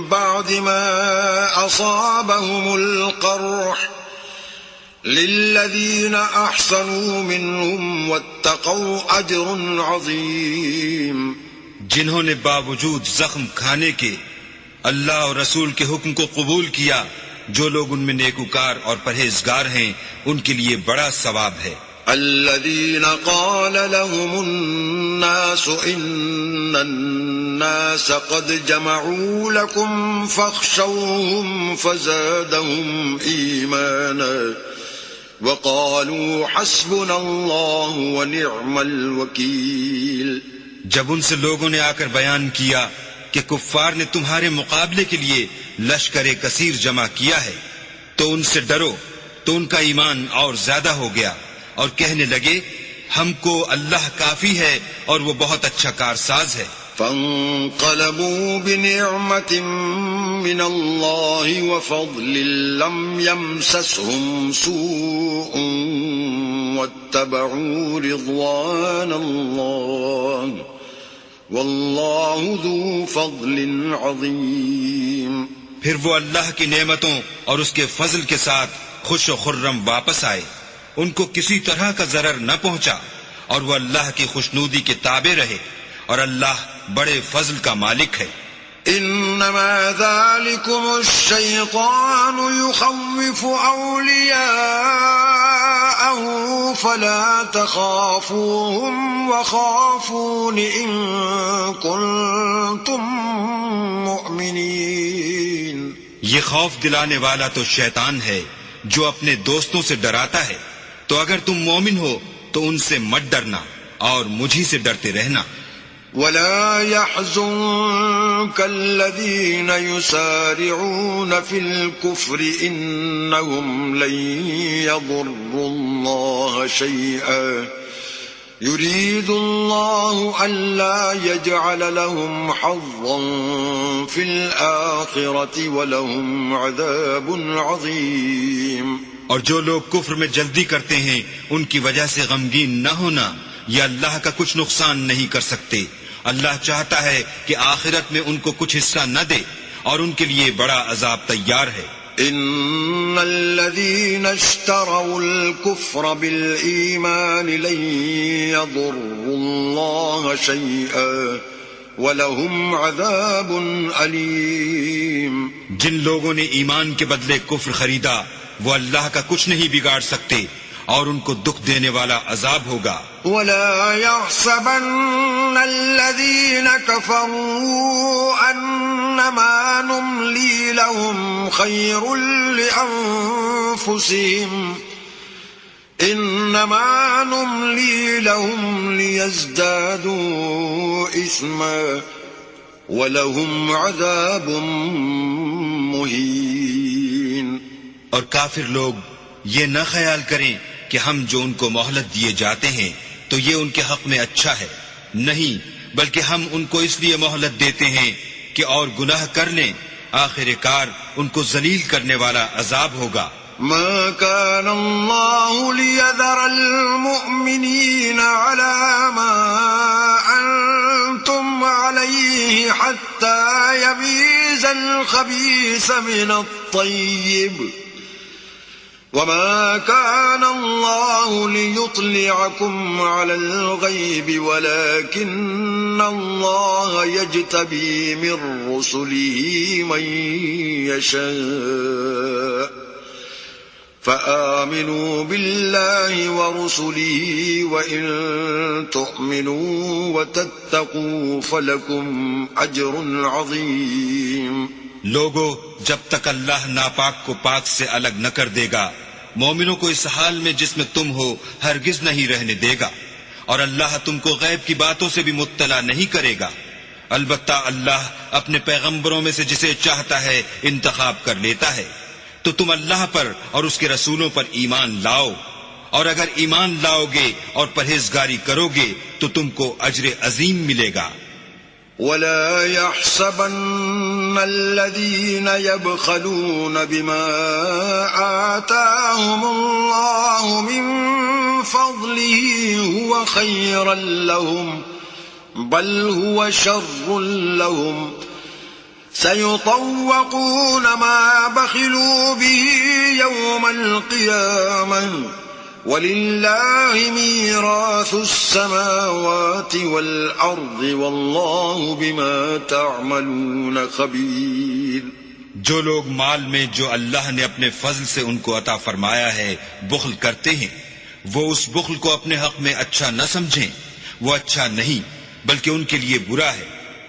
بعد ما أصابهم القرح للذين أحسنوا منهم واتقوا أجر عظيم. جنہوں نے باوجود زخم کھانے کے اللہ اور رسول کے حکم کو قبول کیا، جو لوگ ان میں نیکوکار اور پرہیزگار ہیں ان کے لیے بڑا ثواب ہے. الذين قال لهم الناس إن الناس قد جمعوا لكم فاخشوهم فزادهم إيمانا وقالوا حسبنا الله ونعم الوكيل. جب ان سے لوگوں نے آ کر بیان کیا کہ کفار نے تمہارے مقابلے کے لیے لشکر کثیر جمع کیا ہے تو ان سے ڈرو، تو ان کا ایمان اور زیادہ ہو گیا اور کہنے لگے ہم کو اللہ کافی ہے اور وہ بہت اچھا کارساز ہے. فانقلبوا بنعمة من الله وفضل لم يمسسهم سوء واتبعوا رضوان الله والله ذو فضل عظيم. پھر وہ اللہ کی نعمتوں اور اس کے فضل کے ساتھ خوش و خرم واپس آئے، ان کو کسی طرح کا ضرر نہ پہنچا اور وہ اللہ کی خوشنودی کے تابع رہے، اور اللہ بڑے فضل کا مالک ہے. انما ذلكم الشيطان يخوف اولياءه فلا تخافوهم وخافون ان كنتم مؤمنين. یہ خوف دلانے والا تو شیطان ہے جو اپنے دوستوں سے ڈراتا ہے، تو اگر تم مومن ہو تو ان سے مت ڈرنا اور مجھی سے ڈرتے رہنا. ولا يحزنك الذين يسارعون في الكفر إنهم لن يضروا الله شيئا يريد الله ألا يجعل لهم حظا في الآخرة ولهم عذاب عظيم. اور جو لوگ کفر میں جلدی کرتے ہیں ان کی وجہ سے غمگین نہ ہونا، یہ اللہ کا کچھ نقصان نہیں کر سکتے. اللہ چاہتا ہے کہ آخرت میں ان کو کچھ حصہ نہ دے اور ان کے لیے بڑا عذاب تیار ہے. ان الذين اشتروا الكفر بالإيمان لن يضروا الله شيئا ولهم عذاب أليم. جن لوگوں نے ایمان کے بدلے کفر خریدا وہ اللہ کا کچھ نہیں بگاڑ سکتے اور ان کو دکھ دینے والا عذاب ہوگا. ولا يحسبن الذين كفروا أنما نملي لهم خير لأنفسهم إنما نملي لهم ليزدادوا إثما ولهم عذاب مهين. اور کافر لوگ یہ نہ خیال کریں کہ ہم جو ان کو مہلت دیے جاتے ہیں تو یہ ان کے حق میں اچھا ہے، نہیں، بلکہ ہم ان کو اس لیے مہلت دیتے ہیں کہ اور گناہ کر لیں، آخر کار ان کو ذلیل کرنے والا عذاب ہوگا. ما كان الله ليذر المؤمنين على ما أنتم عليه حتى يميز الخبيث من الطيب وما كان الله ليطلعكم على الغيب ولكن الله يجتبي من رسله من يشاء فآمنوا بالله ورسله وإن تؤمنوا وتتقوا فلكم أجر عظيم. لوگو، جب تک اللہ ناپاک کو پاک سے الگ نہ کر دے گا، مومنوں کو اس حال میں جس میں تم ہو ہرگز نہیں رہنے دے گا، اور اللہ تم کو غیب کی باتوں سے بھی مطلع نہیں کرے گا. البتہ اللہ اپنے پیغمبروں میں سے جسے چاہتا ہے انتخاب کر لیتا ہے. تو تم اللہ پر اور اس کے رسولوں پر ایمان لاؤ، اور اگر ایمان لاؤ گے اور پرہیزگاری کرو گے تو تم کو اجر عظیم ملے گا. ولا يحسبن الذين يبخلون بما آتاهم الله من فضله هو خيرا لهم بل هو شر لهم سيطوقون ما بخلوا به يوم القيامة وَلِلَّهِ مِيرَاثُ السَّمَاوَاتِ وَالْأَرْضِ وَاللَّهُ بِمَا تَعْمَلُونَ خَبِيرٌ. جو لوگ مال میں جو اللہ نے اپنے فضل سے ان کو عطا فرمایا ہے بخل کرتے ہیں، وہ اس بخل کو اپنے حق میں اچھا نہ سمجھیں. وہ اچھا نہیں بلکہ ان کے لیے برا ہے.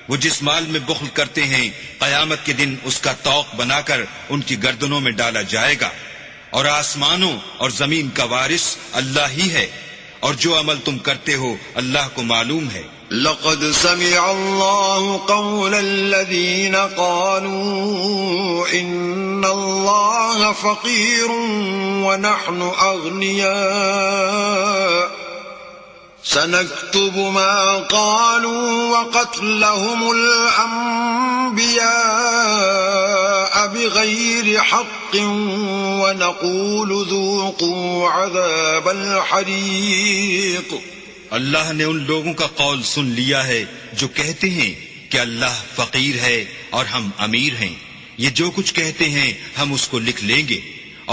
وہ جس مال میں بخل کرتے ہیں قیامت کے دن اس کا طوق بنا کر ان کی گردنوں میں ڈالا جائے گا. اور آسمانوں اور زمین کا وارث اللہ ہی ہے، اور جو عمل تم کرتے ہو اللہ کو معلوم ہے. لقد سمع الله قول الذين قالوا إن الله فقير ونحن أغنياء سنكتب ما قالوا وقتلهم الأنبياء بغير حق ونقول ذوقوا عذاب الحريق. اللہ نے ان لوگوں کا قول سن لیا ہے جو کہتے ہیں کہ اللہ فقیر ہے اور ہم امیر ہیں. یہ جو کچھ کہتے ہیں ہم اس کو لکھ لیں گے،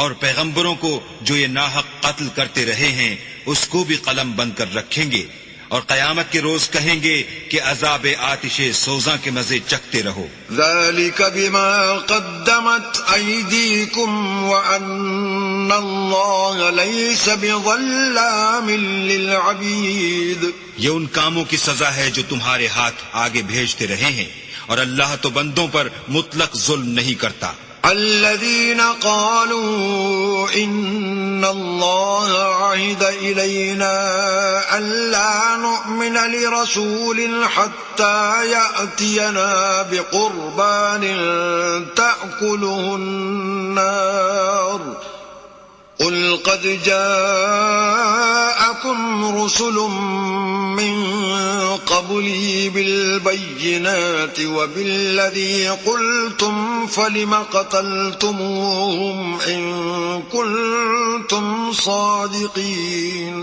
اور پیغمبروں کو جو یہ ناحق قتل کرتے رہے ہیں اس کو بھی قلم بند کر رکھیں گے، اور قیامت کے روز کہیں گے کہ عذاب آتش سوزاں کے مزے چکھتے رہو. ذلك بما قدمت أيديكم وأن الله ليس بظلام للعبيد. یہ ان کاموں کی سزا ہے جو تمہارے ہاتھ آگے بھیجتے رہے ہیں، اور اللہ تو بندوں پر مطلق ظلم نہیں کرتا. الذين قالوا إن الله عهد إلينا ألا نؤمن لرسول حتى يأتينا بقربان تأكله النار قل قد جاءكم رسل من قبلي بالبينات وبالذي قلتم فلم قتلتموهم إن كنتم صادقين.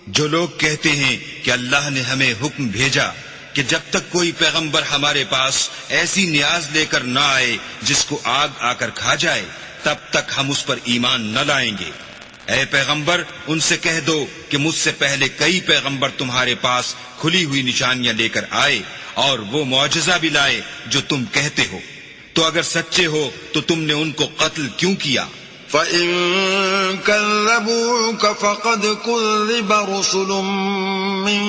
جو لوگ کہتے ہیں کہ اللہ نے ہمیں حکم بھیجا کہ جب تک کوئی پیغمبر ہمارے پاس ایسی نیاز لے کر نہ آئے جس کو آگ آ کر کھا جائے، تب تک ہم اس پر ایمان نہ لائیں گے. اے پیغمبر، ان سے کہہ دو کہ مجھ سے پہلے کئی پیغمبر تمہارے پاس کھلی ہوئی نشانیاں لے کر آئے اور وہ معجزہ بھی لائے جو تم کہتے ہو. تو اگر سچے ہو تو تم نے ان کو قتل کیوں کیا؟ فَإِن كَذَّبُوكَ فَقَدْ كُذِّبَ رُسُلٌ مِّن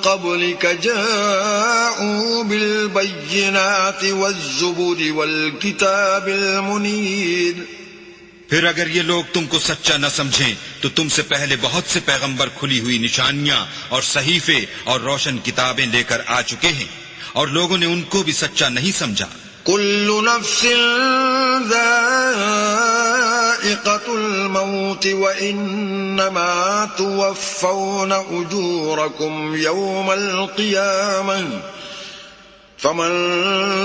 قَبْلِكَ جَاءُوا بِالْبَيِّنَاتِ وَالزُّبُرِ وَالْكِتَابِ الْمُنِيرِ. پھر اگر یہ لوگ تم کو سچا نہ سمجھیں تو تم سے پہلے بہت سے پیغمبر کھلی ہوئی نشانیاں اور صحیفے اور روشن کتابیں لے کر آ چکے ہیں، اور لوگوں نے ان کو بھی سچا نہیں سمجھا. كل نفس ذائقة الموت وإنما توفون أجوركم يوم القيامة فمن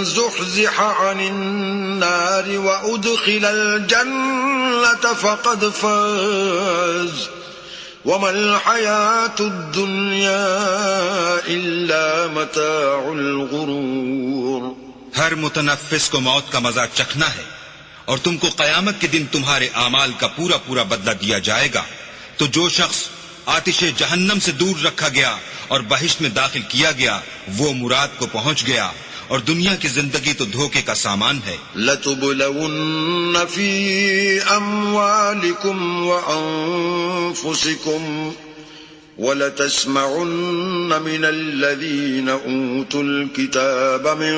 زحزح عن النار وأدخل الجنة فقد فاز وما الحياة الدنيا إلا متاع الغرور. ہر متنفس کو موت کا مزہ چکھنا ہے، اور تم کو قیامت کے دن تمہارے اعمال کا پورا پورا بدلہ دیا جائے گا. تو جو شخص آتش جہنم سے دور رکھا گیا اور بہشت میں داخل کیا گیا وہ مراد کو پہنچ گیا، اور دنیا کی زندگی تو دھوکے کا سامان ہے۔ لَتُبْلَوُنَّ فِي أَمْوَالِكُمْ وَأَنفُسِكُمْ وَلَتَسْمَعُنَّ مِنَ الَّذِينَ أُوتُوا الْكِتَابَ مِنْ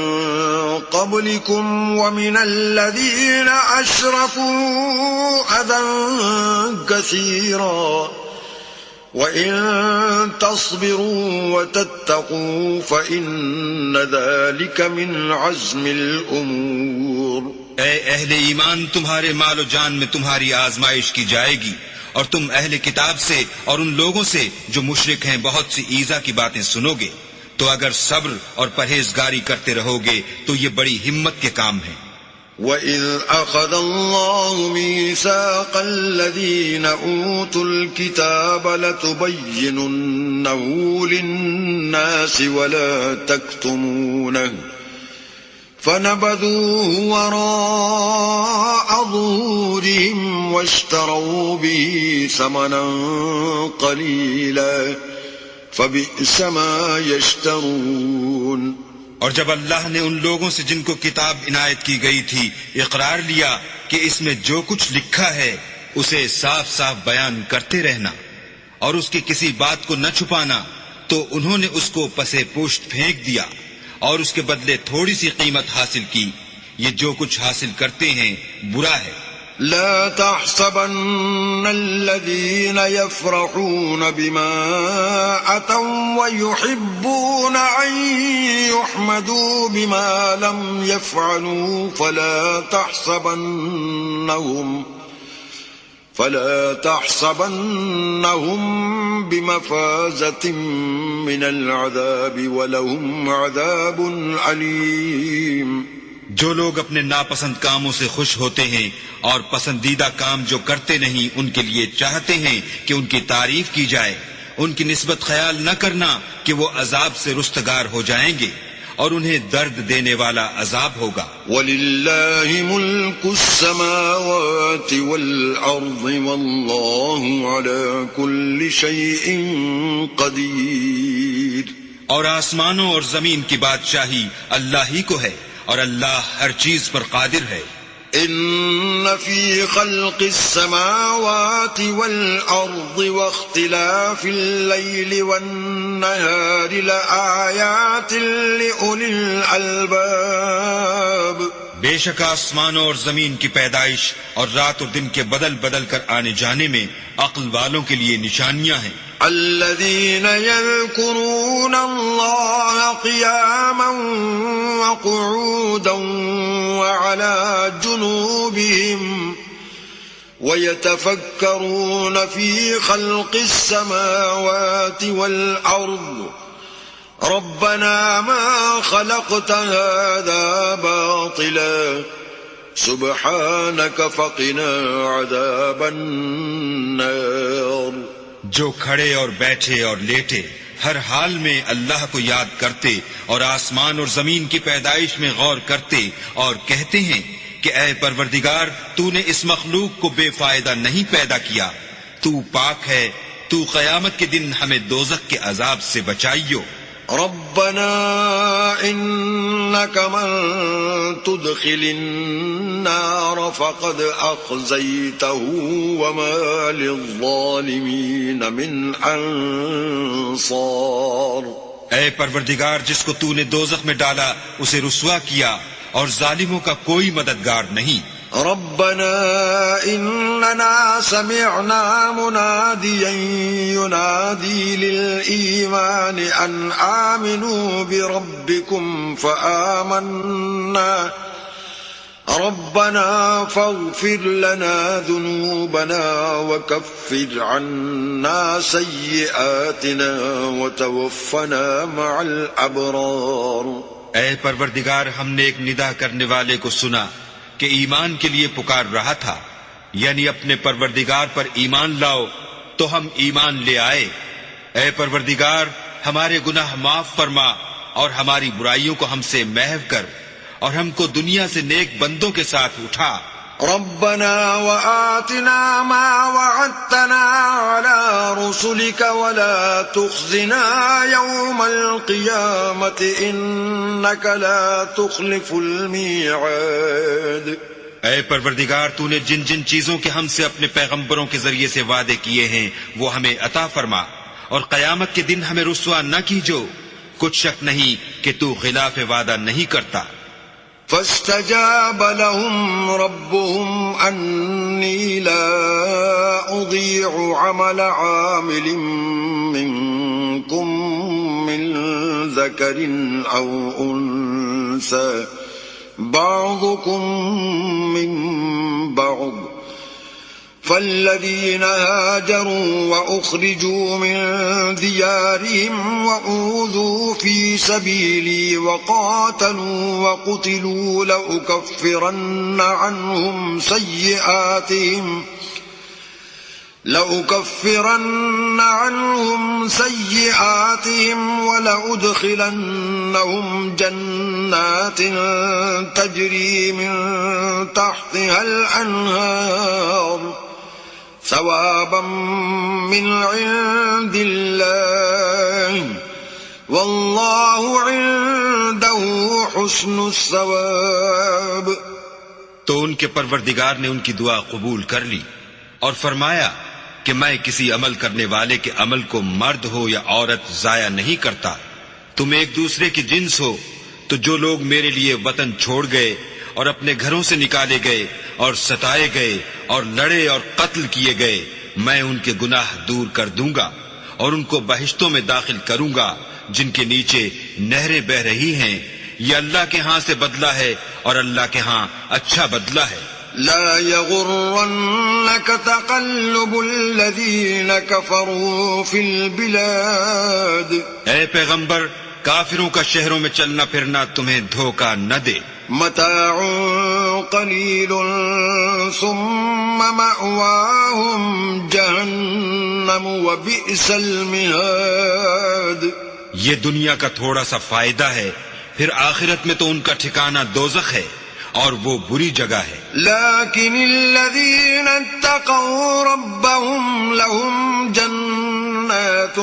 قَبْلِكُمْ وَمِنَ الَّذِينَ أَشْرَكُوا أَذًى كَثِيرًا وَإِن تَصْبِرُوا وَتَتَّقُوا فَإِنَّ ذَلِكَ مِنْ عَزْمِ الْأُمُورِ۔ اے اہل ایمان، تمہارے مال و جان میں تمہاری آزمائش کی جائے گی، اور تم اہل کتاب سے اور ان لوگوں سے جو مشرک ہیں بہت سی ایذا کی باتیں سنو گے، تو اگر صبر اور پرہیزگاری کرتے رہو گے تو یہ بڑی ہمت کے کام ہیں۔ وَإِذْ أَخَذَ اللَّهُ مِيثَاقَ الَّذِينَ أُوتُوا الْكِتَابَ لَتُبَيِّنُنَّهُ لِلنَّاسِ وَلَا تَكْتُمُونَهُ فَنَبَذُوهُ وَرَاءَ ظُهُورِهِمْ وَاشْتَرَوْا بِهِ ثَمَنًا قَلِيلًا فَبِئْسَ مَا يَشْتَرُونَ۔ اور جب اللہ نے ان لوگوں سے جن کو کتاب عنایت کی گئی تھی اقرار لیا کہ اس میں جو کچھ لکھا ہے اسے صاف صاف بیان کرتے رہنا اور اس کی کسی بات کو نہ چھپانا، تو انہوں نے اس کو پسے پشت پھینک دیا اور اس کے بدلے تھوڑی سی قیمت حاصل کی۔ یہ جو کچھ حاصل کرتے ہیں برا ہے۔ لا تحسبن الذين يفرحون بما أتوا ويحبون أن يحمدوا بما لم يفعلوا فلا تحسبنهم بمفازة من العذاب ولهم عذاب أليم۔ جو لوگ اپنے ناپسند کاموں سے خوش ہوتے ہیں اور پسندیدہ کام جو کرتے نہیں ان کے لیے چاہتے ہیں کہ ان کی تعریف کی جائے، ان کی نسبت خیال نہ کرنا کہ وہ عذاب سے رستگار ہو جائیں گے اور انہیں درد دینے والا عذاب ہوگا۔ وَلِلَّهِ مُلْكُ السَّمَاوَاتِ وَالْأَرْضِ وَاللَّهُ عَلَى كُلِّ شَيْءٍ قَدِيرٌ۔ اور آسمانوں اور زمین کی بادشاہی اللہ ہی کو ہے اور اللہ ہر چیز پر قادر ہے۔ ان فی خلق السماوات والارض واختلاف اللیل والنہار لآیات لأولی الالباب۔ بے شک آسمانوں اور زمین کی پیدائش اور رات اور دن کے بدل بدل کر آنے جانے میں عقل والوں کے لیے نشانیاں ہیں۔ الذين يذكرون الله قياما وقعودا وعلى جنوبهم ويتفكرون في خلق السماوات والأرض ربنا ما خلقت هذا باطلا سبحانك فقنا عذاب النار۔ جو کھڑے اور بیٹھے اور لیٹے ہر حال میں اللہ کو یاد کرتے اور آسمان اور زمین کی پیدائش میں غور کرتے اور کہتے ہیں کہ اے پروردگار تو نے اس مخلوق کو بے فائدہ نہیں پیدا کیا، تو پاک ہے، تو قیامت کے دن ہمیں دوزخ کے عذاب سے بچائیو۔ ربنا انك من تدخل النار فقد اخزيته وما للظالمين من انصار۔ اے پروردگار جس کو تو نے دوزخ میں ڈالا اسے رسوا کیا اور ظالموں کا کوئی مددگار نہیں۔ ربنا اننا سمعنا مناديا ينادي للإيمان ان آمنوا بربكم فآمنا ربنا فاغفر لنا ذنوبنا وكفر عنا سيئاتنا وتوفنا مع الأبرار۔ اے پروردگار ہم نے ایک ندا کرنے والے کو سنا کہ ایمان کے لیے پکار رہا تھا، یعنی اپنے پروردگار پر ایمان لاؤ، تو ہم ایمان لے آئے۔ اے پروردگار ہمارے گناہ معاف فرما اور ہماری برائیوں کو ہم سے محو کر اور ہم کو دنیا سے نیک بندوں کے ساتھ اٹھا۔ ربنا وآتنا ما وعدتنا على رسلك ولا تخزنا يوم القيامة إنك لا تخلف الميعاد. اے پروردگار، تو نے جن جن چیزوں کے ہم سے اپنے پیغمبروں کے ذریعے سے وعدے کیے ہیں وہ ہمیں عطا فرما، اور قیامت کے دن ہمیں رسوا نہ کیجو. کچھ شک نہیں کہ تو خلاف وعدہ نہیں کرتا. فاستجاب لهم ربهم أني لا أضيع عمل عامل منكم من ذكر أو أنثى بعضكم من بعض، فالذين هاجروا وأخرجوا من ديارهم وأوذوا في سبيلي وقاتلوا وقتلوا لأكفرن عنهم سيئاتهم ولأدخلنهم جنات تجري من تحتها الأنهار ثوابا من عند الله والله عنده حسن الثواب. تو ان کے پروردگار نے ان کی دعا قبول کر لی اور فرمایا کہ میں کسی عمل کرنے والے کے عمل کو مرد ہو یا عورت ضائع نہیں کرتا. تم ایک دوسرے کی جنس ہو، تو جو لوگ میرے لیے وطن چھوڑ گئے اور اپنے گھروں سے نکالے گئے اور ستائے گئے اور لڑے اور قتل کیے گئے، میں ان کے گناہ دور کر دوں گا اور ان کو بہشتوں میں داخل کروں گا جن کے نیچے نہریں بہ رہی ہیں. یہ اللہ کے ہاں سے بدلہ ہے اور اللہ کے ہاں اچھا بدلہ ہے. لا يغرنك تقلب الذين كفروا في البلاد. اے پیغمبر، کافروں کا شہروں میں چلنا پھرنا تمہیں دھوکہ نہ دے. متاع قلیل ثم مأواهم جہنم وبئس المہاد. یہ دنیا کا تھوڑا سا فائدہ ہے، پھر آخرت میں تو ان کا ٹھکانہ دوزخ ہے اور وہ بری جگہ ہے. لیکن الذین اتقوا ربهم لهم جنات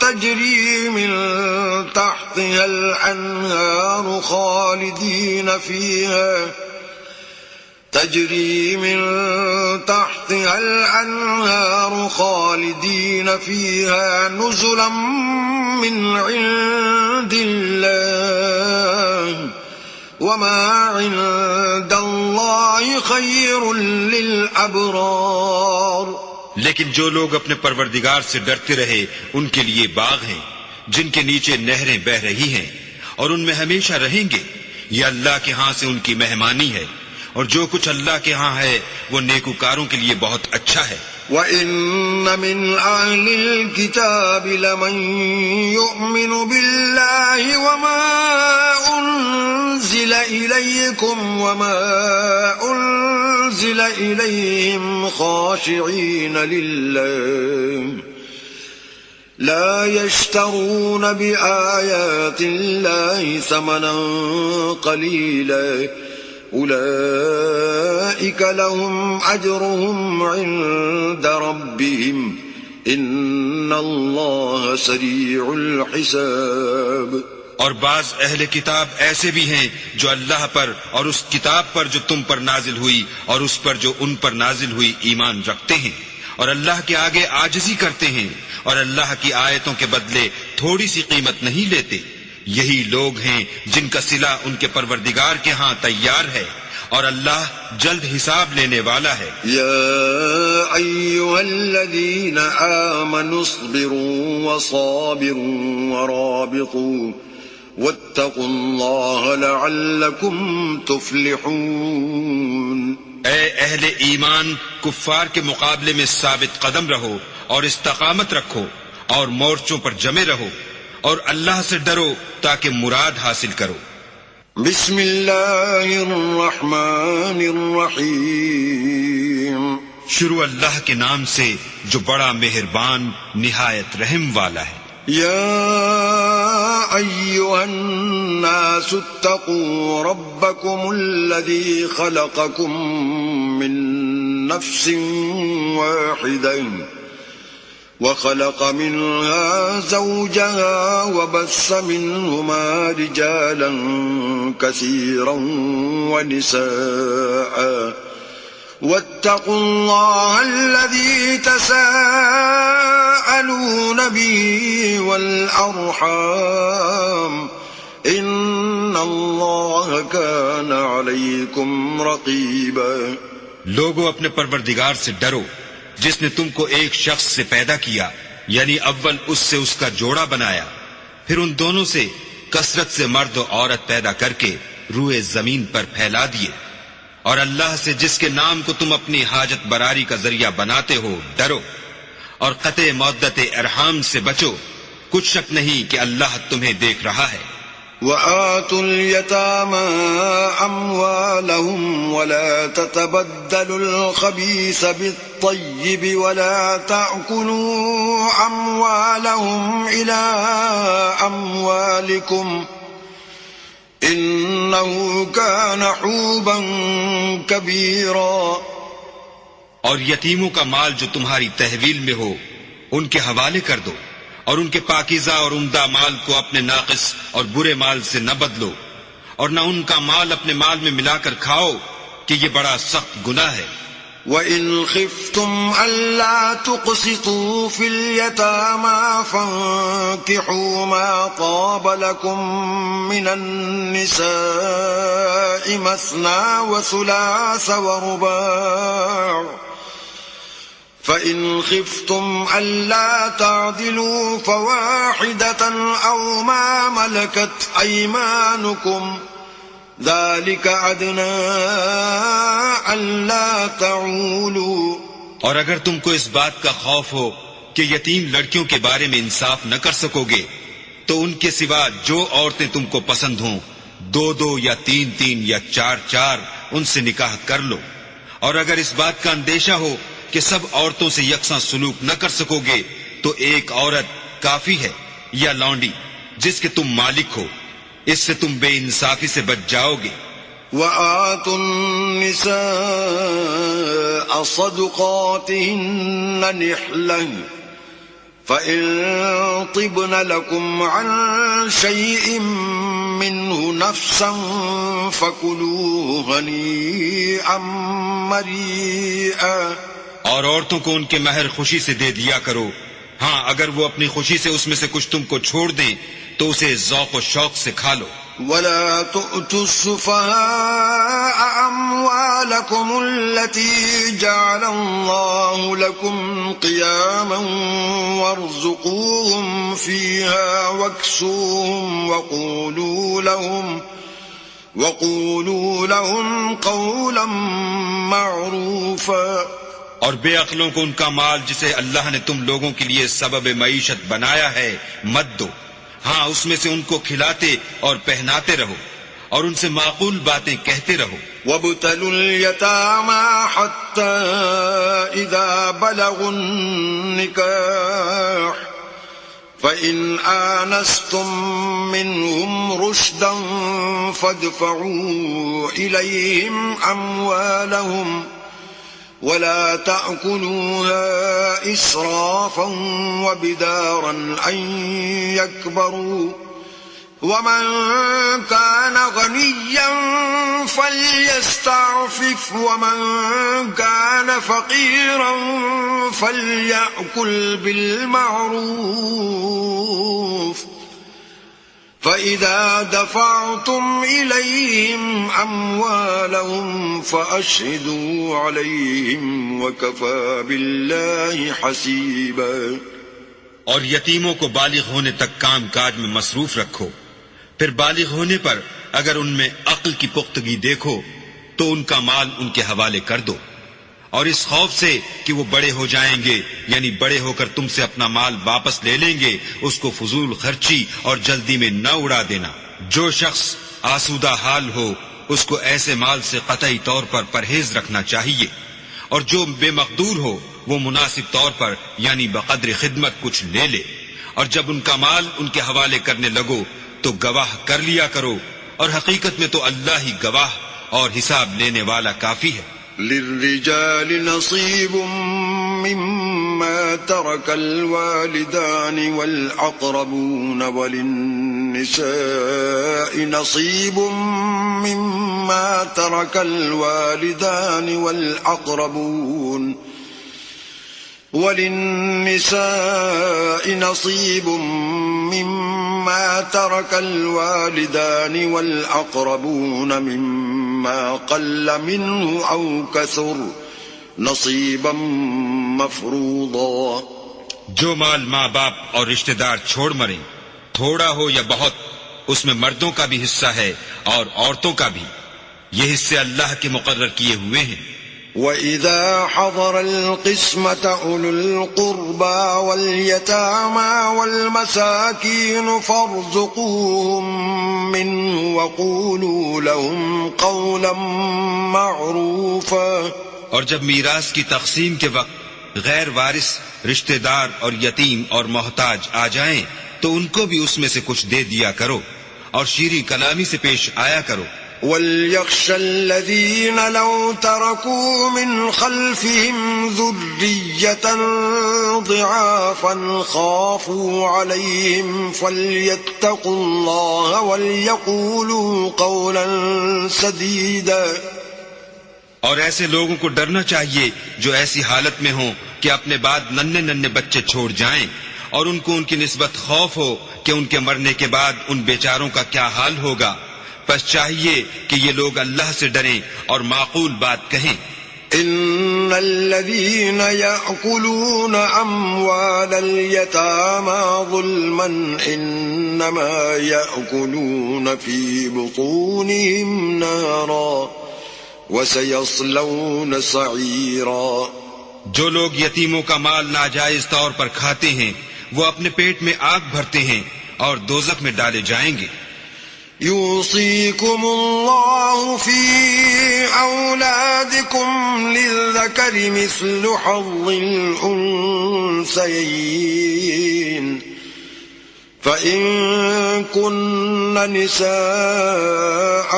تجری من تحتها الانہار خالدین فیها نزلا من عند اللہ وما عند اللہ خیر للابرار. لیکن جو لوگ اپنے پروردگار سے ڈرتے رہے ان کے لیے باغ ہیں جن کے نیچے نہریں بہ رہی ہیں اور ان میں ہمیشہ رہیں گے. یہ اللہ کے ہاں سے ان کی مہمانی ہے، اور جو کچھ اللہ کے ہاں ہے وہ نیکوکاروں کے لیے بہت اچھا ہے. وَإِنَّ مِنْ أَهْلِ الْكِتَابِ لَمَنْ يُؤْمِنُ بِاللَّهِ وَمَا أُنْزِلَ إِلَيْكُمْ وَمَا أُنْزِلَ إِلَيْهِمْ خَاشِعِينَ لِلَّهِ لَا يَشْتَرُونَ بِآيَاتِ اللَّهِ ثَمَنًا قَلِيلًا اولئک لهم اجرهم عند ربهم ان اللہ سریع الحساب. اور بعض اہل کتاب ایسے بھی ہیں جو اللہ پر اور اس کتاب پر جو تم پر نازل ہوئی اور اس پر جو ان پر نازل ہوئی ایمان رکھتے ہیں اور اللہ کے آگے عاجزی کرتے ہیں اور اللہ کی آیتوں کے بدلے تھوڑی سی قیمت نہیں لیتے. یہی لوگ ہیں جن کا صلہ ان کے پروردگار کے ہاں تیار ہے اور اللہ جلد حساب لینے والا ہے. یا ایھا الذین آمنوا اصبروا وصابروا ورابطوا واتقوا اللہ لعلکم تفلحون. اے اہل ایمان، کفار کے مقابلے میں ثابت قدم رہو اور استقامت رکھو اور مورچوں پر جمے رہو اور اللہ سے ڈرو تاکہ مراد حاصل کرو. بسم اللہ الرحمن الرحیم. شروع اللہ کے نام سے جو بڑا مہربان نہایت رحم والا ہے. یا ایھا الناس اتقوا ربکم الذی خلقکم من نفس واحدہ وخلق منها زوجها وبث منهما رجالا كثيرا ونساء واتقوا الله الذي تساءلون به والأرحام إن الله كان عليكم رقيبا. لوگو اپنے پروردگار سے ڈرو جس نے تم کو ایک شخص سے پیدا کیا، یعنی اول اس سے اس کا جوڑا بنایا، پھر ان دونوں سے کثرت سے مرد و عورت پیدا کر کے روئے زمین پر پھیلا دیے. اور اللہ سے جس کے نام کو تم اپنی حاجت براری کا ذریعہ بناتے ہو ڈرو، اور قطع مودت ارحام سے بچو، کچھ شک نہیں کہ اللہ تمہیں دیکھ رہا ہے. وآتوا اليتامى أموالهم ولا تتبدلوا الخبيث بالطيب ولا تأكلوا أموالهم إلى أموالكم إنه كان حوبا كبيرا. اور یتیموں کا مال جو تمہاری تحویل میں ہو ان کے حوالے کر دو، اور ان کے پاکیزہ اور عمدہ مال کو اپنے ناقص اور برے مال سے نہ بدلو، اور نہ ان کا مال اپنے مال میں ملا کر کھاؤ کہ یہ بڑا سخت گناہ ہے. وَإِنْ خِفْتُمْ أَلَّا تُقْسِطُوا فِي الْيَتَامَى فَانكِحُوا مَا طَابَ لَكُم مِّنَ النِّسَاءِ مَثْنَىٰ وَثُلَاثَ وَرُبَاعَ فَإِنْ خِفْتُمْ أَلَّا تَعْدِلُوا فَوَاحِدَةً أَوْ مَا مَلَكَتْ أَيْمَانُكُمْ ذَلِكَ أَدْنَىٰ أَلَّا تَعُولُوا. اور اگر تم کو اس بات کا خوف ہو کہ یتیم لڑکیوں کے بارے میں انصاف نہ کر سکو گے تو ان کے سوا جو عورتیں تم کو پسند ہوں، 2 یا 3 یا 4 ان سے نکاح کر لو. اور اگر اس بات کا اندیشہ ہو کہ سب عورتوں سے یکساں سلوک نہ کر سکو گے تو ایک عورت کافی ہے یا لونڈی جس کے تم مالک ہو، اس سے تم بے انصافی سے بچ جاؤ گے. وَآتُوا النِّسَاءَ صَدُقَاتِهِنَّ نِحْلَةً فَإِن طِبْنَ لَكُمْ عَن شَيْءٍ مِّنْهُ نَفْسًا فَكُلُوهُ هَنِيئًا مَّرِيئًا. اور عورتوں کو ان کے مہر خوشی سے دے دیا کرو، ہاں اگر وہ اپنی خوشی سے اس میں سے کچھ تم کو چھوڑ دیں تو اسے ذوق و شوق سے کھا لو. وَلَا تُؤْتُوا السُّفَهَاءَ أَمْوَالَكُمُ الَّتِي جَعَلَ اللَّهُ لَكُمْ قِيَامًا وَارْزُقُوهُمْ فِيهَا وَاكْسُوهُمْ وَقُولُوا لَهُمْ قَوْلًا مَّعْرُوفًا. اور بے عقلوں کو ان کا مال جسے اللہ نے تم لوگوں کے لیے سبب معیشت بنایا ہے مت دو، ہاں اس میں سے ان کو کھلاتے اور پہناتے رہو اور ان سے معقول باتیں کہتے رہو. وَابْتَلُوا الْيَتَامَى حَتَّى إِذَا بَلَغُوا النِّكَاحَ فَإِنْ آنَسْتُمْ مِنْهُمْ رُشْدًا فَادْفَعُوا إِلَيْهِمْ أَمْوَالَهُمْ وَلَا تَأْكُلُوهَا إِسْرَافًا وَبِدَارًا أَن يَكْبَرُوا وَمَن كَانَ غَنِيًّا فَلْيَسْتَعْفِفْ وَمَن كَانَ فَقِيرًا فَلْيَأْكُلْ بِالْمَعْرُوفِ فَإِذَا دَفَعْتُمْ إِلَيْهِمْ أَمْوَالَهُمْ فَأَشْهِدُوا عَلَيْهِمْ وَكَفَى بِاللَّهِ حَسِيبًا. اور یتیموں کو بالغ ہونے تک کام کاج میں مصروف رکھو، پھر بالغ ہونے پر اگر ان میں عقل کی پختگی دیکھو تو ان کا مال ان کے حوالے کر دو، اور اس خوف سے کہ وہ بڑے ہو جائیں گے یعنی بڑے ہو کر تم سے اپنا مال واپس لے لیں گے اس کو فضول خرچی اور جلدی میں نہ اڑا دینا. جو شخص آسودہ حال ہو اس کو ایسے مال سے قطعی طور پر پرہیز رکھنا چاہیے، اور جو بے مقدور ہو وہ مناسب طور پر یعنی بقدر خدمت کچھ لے لے. اور جب ان کا مال ان کے حوالے کرنے لگو تو گواہ کر لیا کرو، اور حقیقت میں تو اللہ ہی گواہ اور حساب لینے والا کافی ہے. للرجال نصيب مما ترك الوالدان والأقربون وللنساء نصيب مما ترك الوالدان والأقربون مما قل منه أو كثر نصيبا مفروضا. جو مال ماں باپ اور رشتہ دار چھوڑ مریں، تھوڑا ہو یا بہت، اس میں مردوں کا بھی حصہ ہے اور عورتوں کا بھی. یہ حصے اللہ کے مقرر کیے ہوئے ہیں. وَإِذَا حَضَرَ الْقِسْمَةَ أُولُو الْقُرْبَى وَالْيَتَامَى وَالْمَسَاكِينُ فَارْزُقُوهُم مِّنْهُ وَقُولُوا لَهُمْ قَوْلًا مَّعْرُوفًا. اور جب میراث کی تقسیم کے وقت غیر وارث رشتہ دار اور یتیم اور محتاج آ جائیں تو ان کو بھی اس میں سے کچھ دے دیا کرو اور شیریں کلامی سے پیش آیا کرو. وَلْيَخْشَ الَّذِينَ لَوْ تَرَكُوا مِنْ خَلْفِهِمْ ذُرِّيَّةً ضِعَافًا خَافُوا عَلَيْهِمْ فَلْيَتَّقُوا اللَّهَ وَلْيَقُولُوا قَوْلًا سَدِيدًا. اور ایسے لوگوں کو ڈرنا چاہیے جو ایسی حالت میں ہوں کہ اپنے بعد ننھے ننھے بچے چھوڑ جائیں اور ان کو ان کی نسبت خوف ہو کہ ان کے مرنے کے بعد ان بیچاروں کا کیا حال ہوگا. پس چاہیے کہ یہ لوگ اللہ سے ڈریں اور معقول بات کہیں. ان الذين يأكلون اموال اليتامى ظلما انما يأكلون في بطونهم نارا وسيصلون سعيرا. جو لوگ یتیموں کا مال ناجائز طور پر کھاتے ہیں وہ اپنے پیٹ میں آگ بھرتے ہیں اور دوزخ میں ڈالے جائیں گے. يوصيكم الله في أولادكم للذكر مثل حظ الأنثيين فإن كن نساء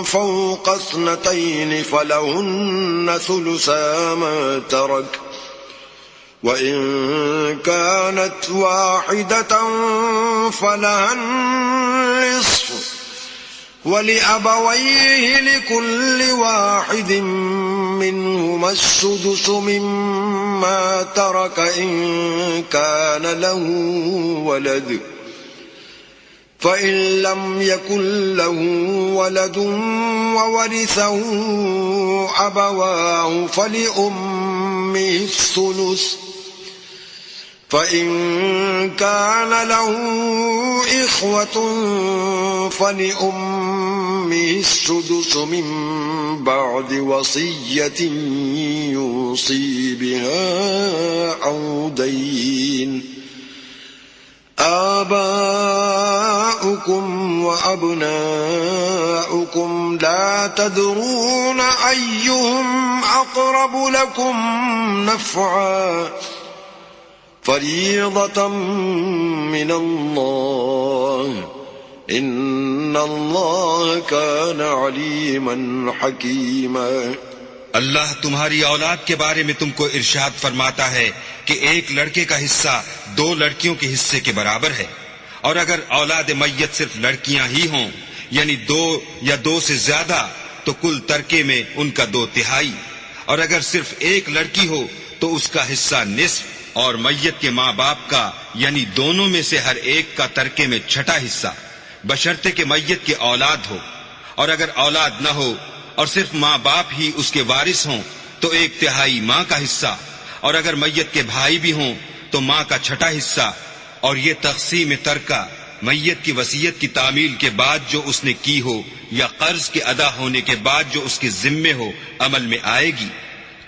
فوق 2 فلهن ثلثا ما ترك وإن كانت واحدة فلها النصف ولأبويه لكل واحد منهما السدس مما ترك إن كان له ولد فإن لم يكن له ولد وورثه أبواه فلأمه الثلث فإن كان له إخوة فلأمه السدس من بعد وصية يوصي بها أو دين. آباؤكم وأبناؤكم لا تدرون أيهم أقرب لكم نفعا فريضة من الله إن الله كان عليما حكيما. اللہ تمہاری اولاد کے بارے میں تم کو ارشاد فرماتا ہے کہ ایک لڑکے کا حصہ 2 لڑکیوں کے حصے کے برابر ہے، اور اگر اولاد میت صرف لڑکیاں ہی ہوں یعنی 2 یا 2 سے زیادہ تو کل ترکے میں ان کا 2/3، اور اگر صرف ایک لڑکی ہو تو اس کا حصہ نصف، اور میت کے ماں باپ کا یعنی دونوں میں سے ہر ایک کا ترکے میں 6واں حصہ، بشرطے کہ میت کے اولاد ہو. اور اگر اولاد نہ ہو اور صرف ماں باپ ہی اس کے وارث ہوں تو 1/3 ماں کا حصہ، اور اگر میت کے بھائی بھی ہوں تو ماں کا 6واں حصہ. اور یہ تقسیم ترکہ میت کی وصیت کی تعمیل کے بعد جو اس نے کی ہو یا قرض کے ادا ہونے کے بعد جو اس کے ذمے ہو عمل میں آئے گی.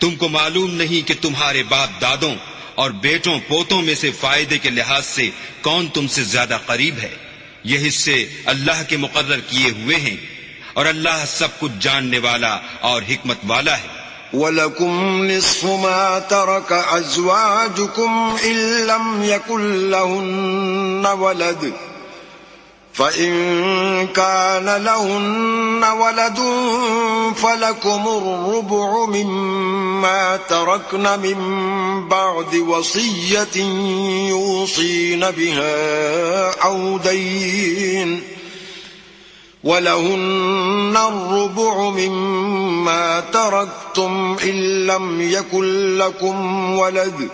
تم کو معلوم نہیں کہ تمہارے باپ دادوں اور بیٹوں پوتوں میں سے فائدے کے لحاظ سے کون تم سے زیادہ قریب ہے. یہ حصے اللہ کے مقرر کیے ہوئے ہیں اور اللہ سب کچھ جاننے والا اور حکمت والا ہے. وَلَكُمْ نِصْفُ مَا تَرَكَ أَزْوَاجُكُمْ إِن لَّمْ يَكُن لَّهُنَّ وَلَدٌ فإن كان لهن ولد فلكم الربع مما تركن من بعد وصية يوصين بها أو دين ولهن الربع مما تركتم إن لم يكن لكم ولد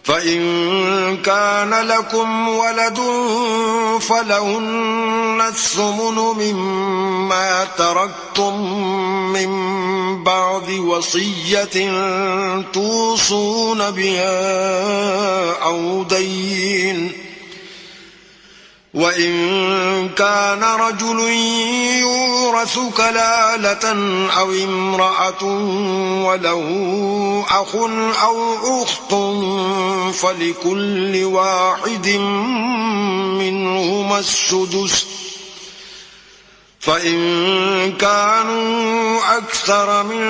فإن كان لكم ولد فلهن الثمن مما تركتم من بعد وصية توصون بها أو دين وإن كان رجل يورث كلالة أو امرأة وله أخ أو أخت فلكل واحد منهما السدس فإن كانوا أكثر من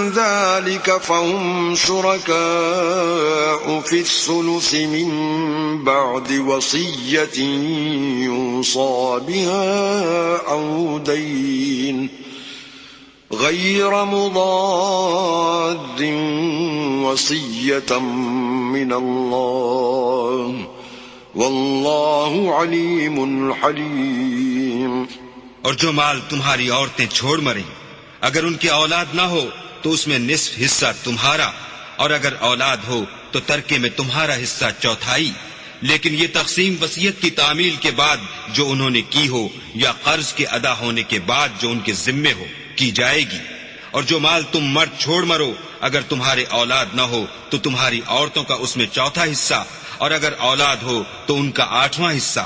ذلك فهم شركاء في الثلث من بعد وصية يوصى بها أو دين غير مضار وصية من الله والله عليم حليم. اور جو مال تمہاری عورتیں چھوڑ مریں اگر ان کی اولاد نہ ہو تو اس میں نصف حصہ تمہارا اور اگر اولاد ہو تو ترکے میں تمہارا حصہ چوتھائی. لیکن یہ تقسیم وصیت کی تعمیل کے بعد جو انہوں نے کی ہو یا قرض کے ادا ہونے کے بعد جو ان کے ذمے ہو کی جائے گی. اور جو مال تم مرد چھوڑ مرو اگر تمہارے اولاد نہ ہو تو تمہاری عورتوں کا اس میں چوتھا حصہ اور اگر اولاد ہو تو ان کا 8واں حصہ.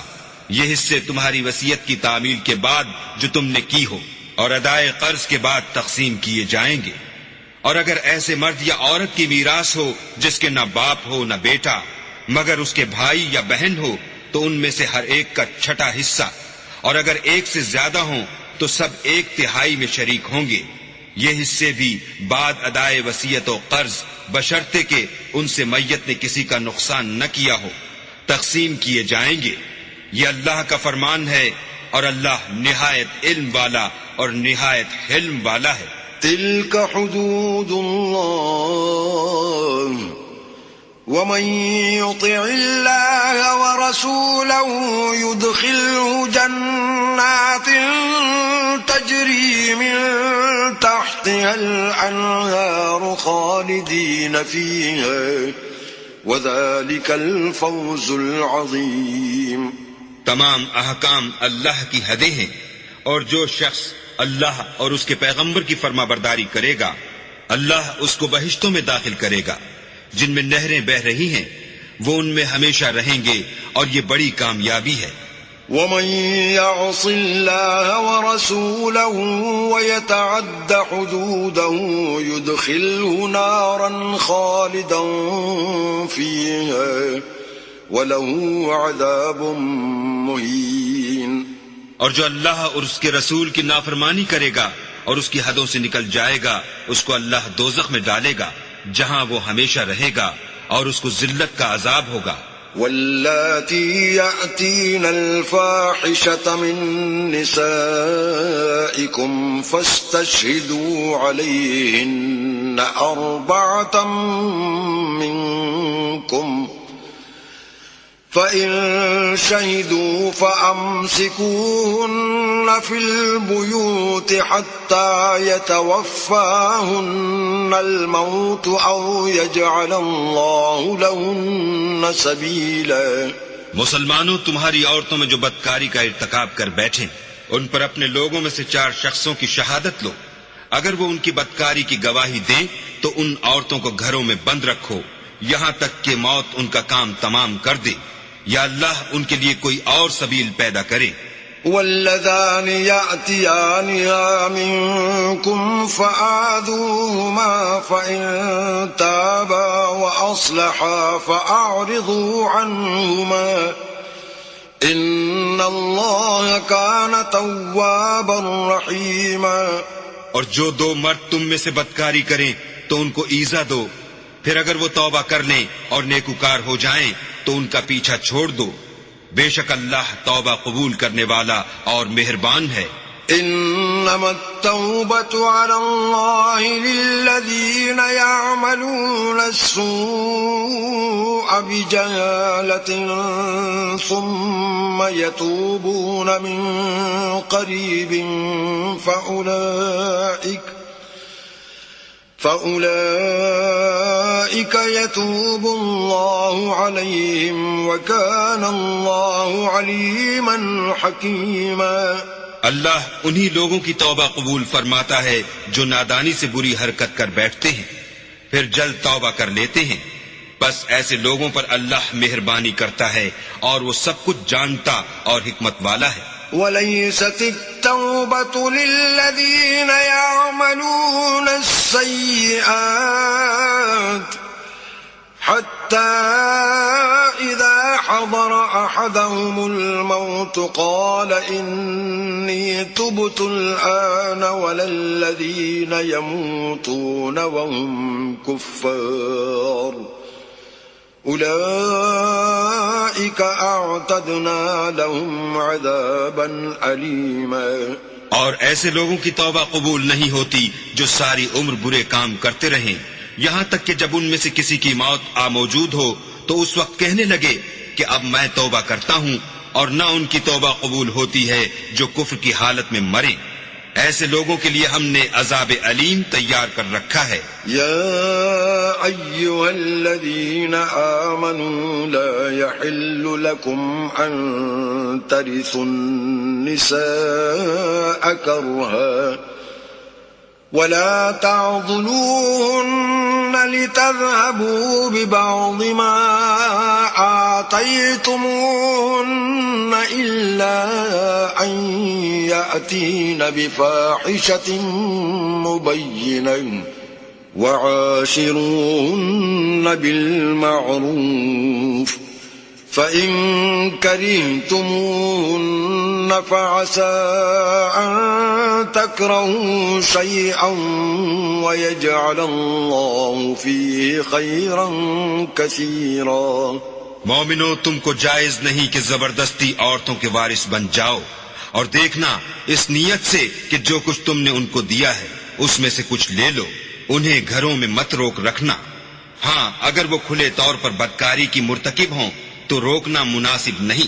یہ حصے تمہاری وصیت کی تعمیل کے بعد جو تم نے کی ہو اور ادائے قرض کے بعد تقسیم کیے جائیں گے. اور اگر ایسے مرد یا عورت کی میراث ہو جس کے نہ باپ ہو نہ بیٹا مگر اس کے بھائی یا بہن ہو تو ان میں سے ہر ایک کا 6واں حصہ اور اگر ایک سے زیادہ ہوں تو سب 1/3 میں شریک ہوں گے. یہ حصے بھی بعد ادائے وصیت و قرض بشرطے کہ ان سے میت نے کسی کا نقصان نہ کیا ہو تقسیم کیے جائیں گے. یہ اللہ کا فرمان ہے اور اللہ نہایت علم والا اور نہایت حلم والا ہے. تلك حدود الله ومن يطع الله ورسوله يدخله جنات تجري من تحتها الأنهار خالدين فيها وذلك الفوز العظيم. تمام احکام اللہ کی حدیں ہیں اور جو شخص اللہ اور اس کے پیغمبر کی فرما برداری کرے گا اللہ اس کو بہشتوں میں داخل کرے گا جن میں نہریں بہ رہی ہیں وہ ان میں ہمیشہ رہیں گے اور یہ بڑی کامیابی ہے. ومن يعص الله ورسوله ويتعد حدوده يدخله نارا خالدا فيها وله عذاب مهين. اور جو اللہ اور اس کے رسول کی نافرمانی کرے گا اور اس کی حدوں سے نکل جائے گا اس کو اللہ دوزخ میں ڈالے گا جہاں وہ ہمیشہ رہے گا اور اس کو ذلت کا عذاب ہوگا. واللاتي يأتين الفاحشة من نسائكم فاستشهدوا عليهن 4 منكم فإن شهدوا فأمسكوهن في البيوت حتى يتوفاهن الموت أو يجعل الله لهن سبيلا. مسلمانوں تمہاری عورتوں میں جو بدکاری کا ارتکاب کر بیٹھیں ان پر اپنے لوگوں میں سے 4 شخصوں کی شہادت لو. اگر وہ ان کی بدکاری کی گواہی دیں تو ان عورتوں کو گھروں میں بند رکھو یہاں تک کہ موت ان کا کام تمام کر دے یا اللہ ان کے لیے کوئی اور سبیل پیدا کرے. واللذان يأتيانها منكم فآذوهما فإن تابا وأصلحا فأعرضوا عنهما إن الله كان توابا رحيما. اور جو 2 مرد تم میں سے بدکاری کریں تو ان کو ایذا دو پھر اگر وہ توبہ کر لیں اور نیکوکار ہو جائیں تو ان کا پیچھا چھوڑ دو بے شک اللہ توبہ قبول کرنے والا اور مہربان ہے۔ إنما التوبة على الله للذين يعملون السوء بجهالة ثم يتوبون من قريب فأولئك يتوب الله عليهم وكان الله عليما حكيما۔ اللہ انہی لوگوں کی توبہ قبول فرماتا ہے جو نادانی سے بری حرکت کر بیٹھتے ہیں پھر جلد توبہ کر لیتے ہیں، بس ایسے لوگوں پر اللہ مہربانی کرتا ہے اور وہ سب کچھ جانتا اور حکمت والا ہے۔ وَلَيْسَتِ التَّوْبَةُ لِلَّذِينَ يَعْمَلُونَ السَّيِّئَاتِ حَتَّى إِذَا حَضَرَ أَحَدَهُمُ الْمَوْتُ قَالَ إِنِّي تُبْتُ الْآنَ وَلَا الَّذِينَ يَمُوتُونَ وَهُمْ كُفَّارٌ أُولَئِكَ أَعْتَدْنَا لَهُمْ عَذَابًا أَلِيمًا۔ اور ایسے لوگوں کی توبہ قبول نہیں ہوتی جو ساری عمر برے کام کرتے رہیں، یہاں تک کہ جب ان میں سے کسی کی موت آ موجود ہو تو اس وقت کہنے لگے کہ اب میں توبہ کرتا ہوں، اور نہ ان کی توبہ قبول ہوتی ہے جو کفر کی حالت میں مریں۔ ایسے لوگوں کے لیے ہم نے عذاب علیم تیار کر رکھا ہے۔ یا ایھا الذین آمنوا لا یحل لکم ان ترثوا النساء کرہا ولا تعضلوهن لتذهبوا ببعض ما آتيتموهن إلا أن يأتين بفاحشة مبينة وعاشروهن بالمعروف فَإِن كَرِهْتُمُوهُنَّ فَعَسَىٰ أَن تَكْرَهُوا شَيْئًا وَيَجْعَلَ اللَّهُ فِيهِ خَيْرًا كَثِيرًا۔ مومنو، تم کو جائز نہیں کہ زبردستی عورتوں کے وارث بن جاؤ، اور دیکھنا اس نیت سے کہ جو کچھ تم نے ان کو دیا ہے اس میں سے کچھ لے لو، انہیں گھروں میں مت روک رکھنا۔ ہاں، اگر وہ کھلے طور پر بدکاری کی مرتکب ہوں تو روکنا مناسب نہیں،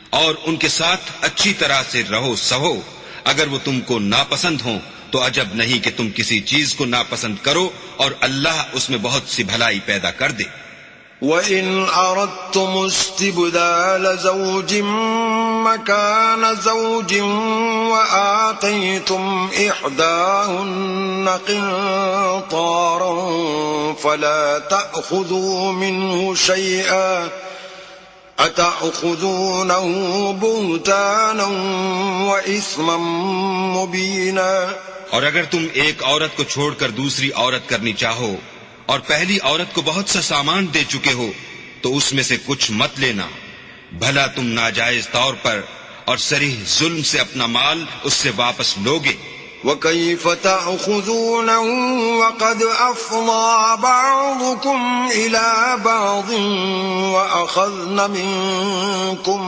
اور ان کے ساتھ اچھی طرح سے رہو سہو۔ اگر وہ تم کو ناپسند ہوں تو عجب نہیں کہ تم کسی چیز کو ناپسند کرو، اور اللہ اس میں بہت سی بھلائی پیدا کر دے۔ وَإِنْ أَرَدْتُمُ اسْتِبْدَالَ زَوْجٍ مَّكَانَ زَوْجٍ وَآتَيْتُمْ إِحْدَاهُنَّ قِنطَارًا فَلَا تَأْخُذُوا مِنْهُ شَيْئًا أَتَأْخُذُونَهُ بُهْتَانًا وَإِثْمًا مُّبِينًا۔ اور اگر تم ایک عورت کو چھوڑ کر دوسری عورت کرنی چاہو اور پہلی عورت کو بہت سا سامان دے چکے ہو تو اس میں سے کچھ مت لینا، بھلا تم ناجائز طور پر اور صریح ظلم سے اپنا مال اس سے واپس لوگے۔ وَكَيْفَ تَأْخُذُونَهُ وَقَدْ أَفْضَىٰ بَعْضُكُمْ إِلَىٰ بَعْضٍ وَأَخَذْنَ مِنكُم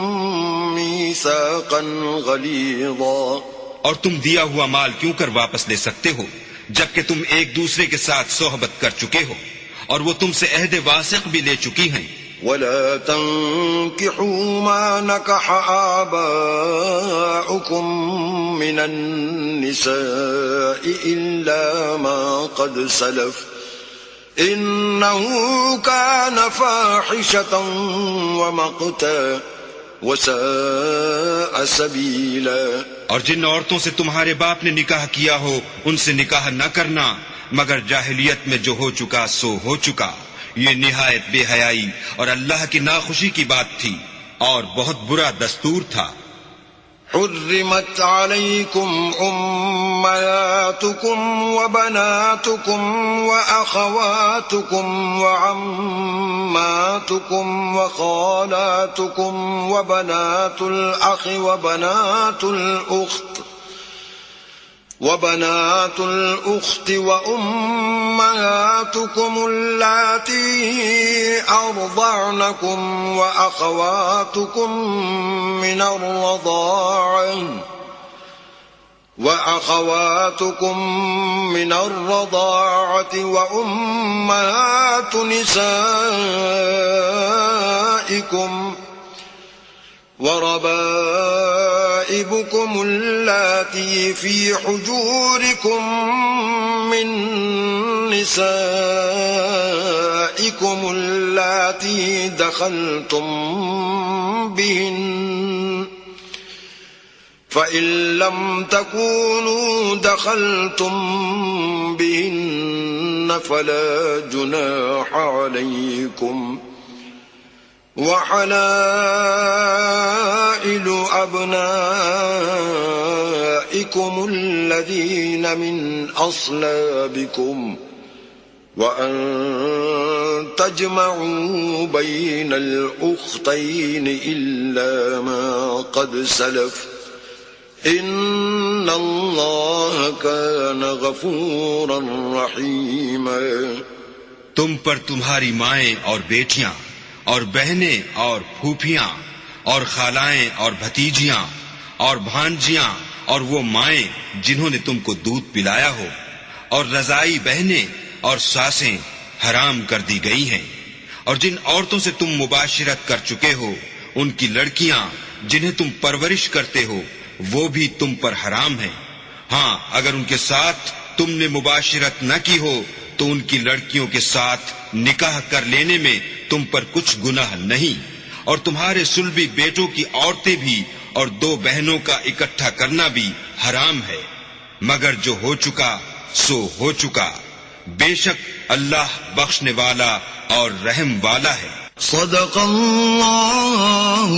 مِّيثَاقًا غَلِيظًا۔ اور تم دیا ہوا مال کیوں کر واپس لے سکتے ہو جبکہ تم ایک دوسرے کے ساتھ صحبت کر چکے ہو اور وہ تم سے عہد واثق بھی لے چکی ہیں۔ وَلَا تَنكِحُوا مَا نَكَحَ آبَاؤُكُم مِّنَ النِّسَاءِ إِلَّا مَا قَدْ سَلَفَ إِنَّهُ كَانَ فَاحِشَةً وَمَقْتًا وَسَاءَ سَبِيلًا۔ اور جن عورتوں سے تمہارے باپ نے نکاح کیا ہو ان سے نکاح نہ کرنا مگر جاہلیت میں جو ہو چکا سو ہو چکا، یہ نہایت بے حیائی اور اللہ کی ناخوشی کی بات تھی اور بہت برا دستور تھا۔ حرمت علیکم امہاتکم وبناتکم واخواتکم وعماتکم وخالاتکم وبنات الاخ وبنات الأخت وأمهاتكم اللاتي أرضعنكم وأخواتكم من الرضاعة وأمهات نسائكم وربائبكم اللاتي في حجوركم من نسائكم اللاتي دخلتم بهن فإن لم تكونوا دخلتم بهن فلا جناح عليكم وحلائل أبنائكم الذين من أصلابكم وأن تجمعوا بين الأختين إلا ما قد سلف إن الله كان غفورا رحيما. تم پر تمہاری مائیں اور بیٹیاں اور بہنیں اور پھوپھیاں اور خالائیں اور بھتیجیاں اور بھانجیاں اور وہ مائیں جنہوں نے تم کو دودھ پلایا ہو اور رضائی بہنیں اور ساسیں حرام کر دی گئی ہیں، اور جن عورتوں سے تم مباشرت کر چکے ہو ان کی لڑکیاں جنہیں تم پرورش کرتے ہو وہ بھی تم پر حرام ہیں. ہاں اگر ان کے ساتھ تم نے مباشرت نہ کی ہو تو ان کی لڑکیوں کے ساتھ نکاح کر لینے میں تم پر کچھ گناہ نہیں، اور تمہارے صلبی بیٹوں کی عورتیں بھی اور دو بہنوں کا اکٹھا کرنا بھی حرام ہے، مگر جو ہو چکا سو ہو چکا، بے شک اللہ بخشنے والا اور رحم والا ہے. صدق اللہ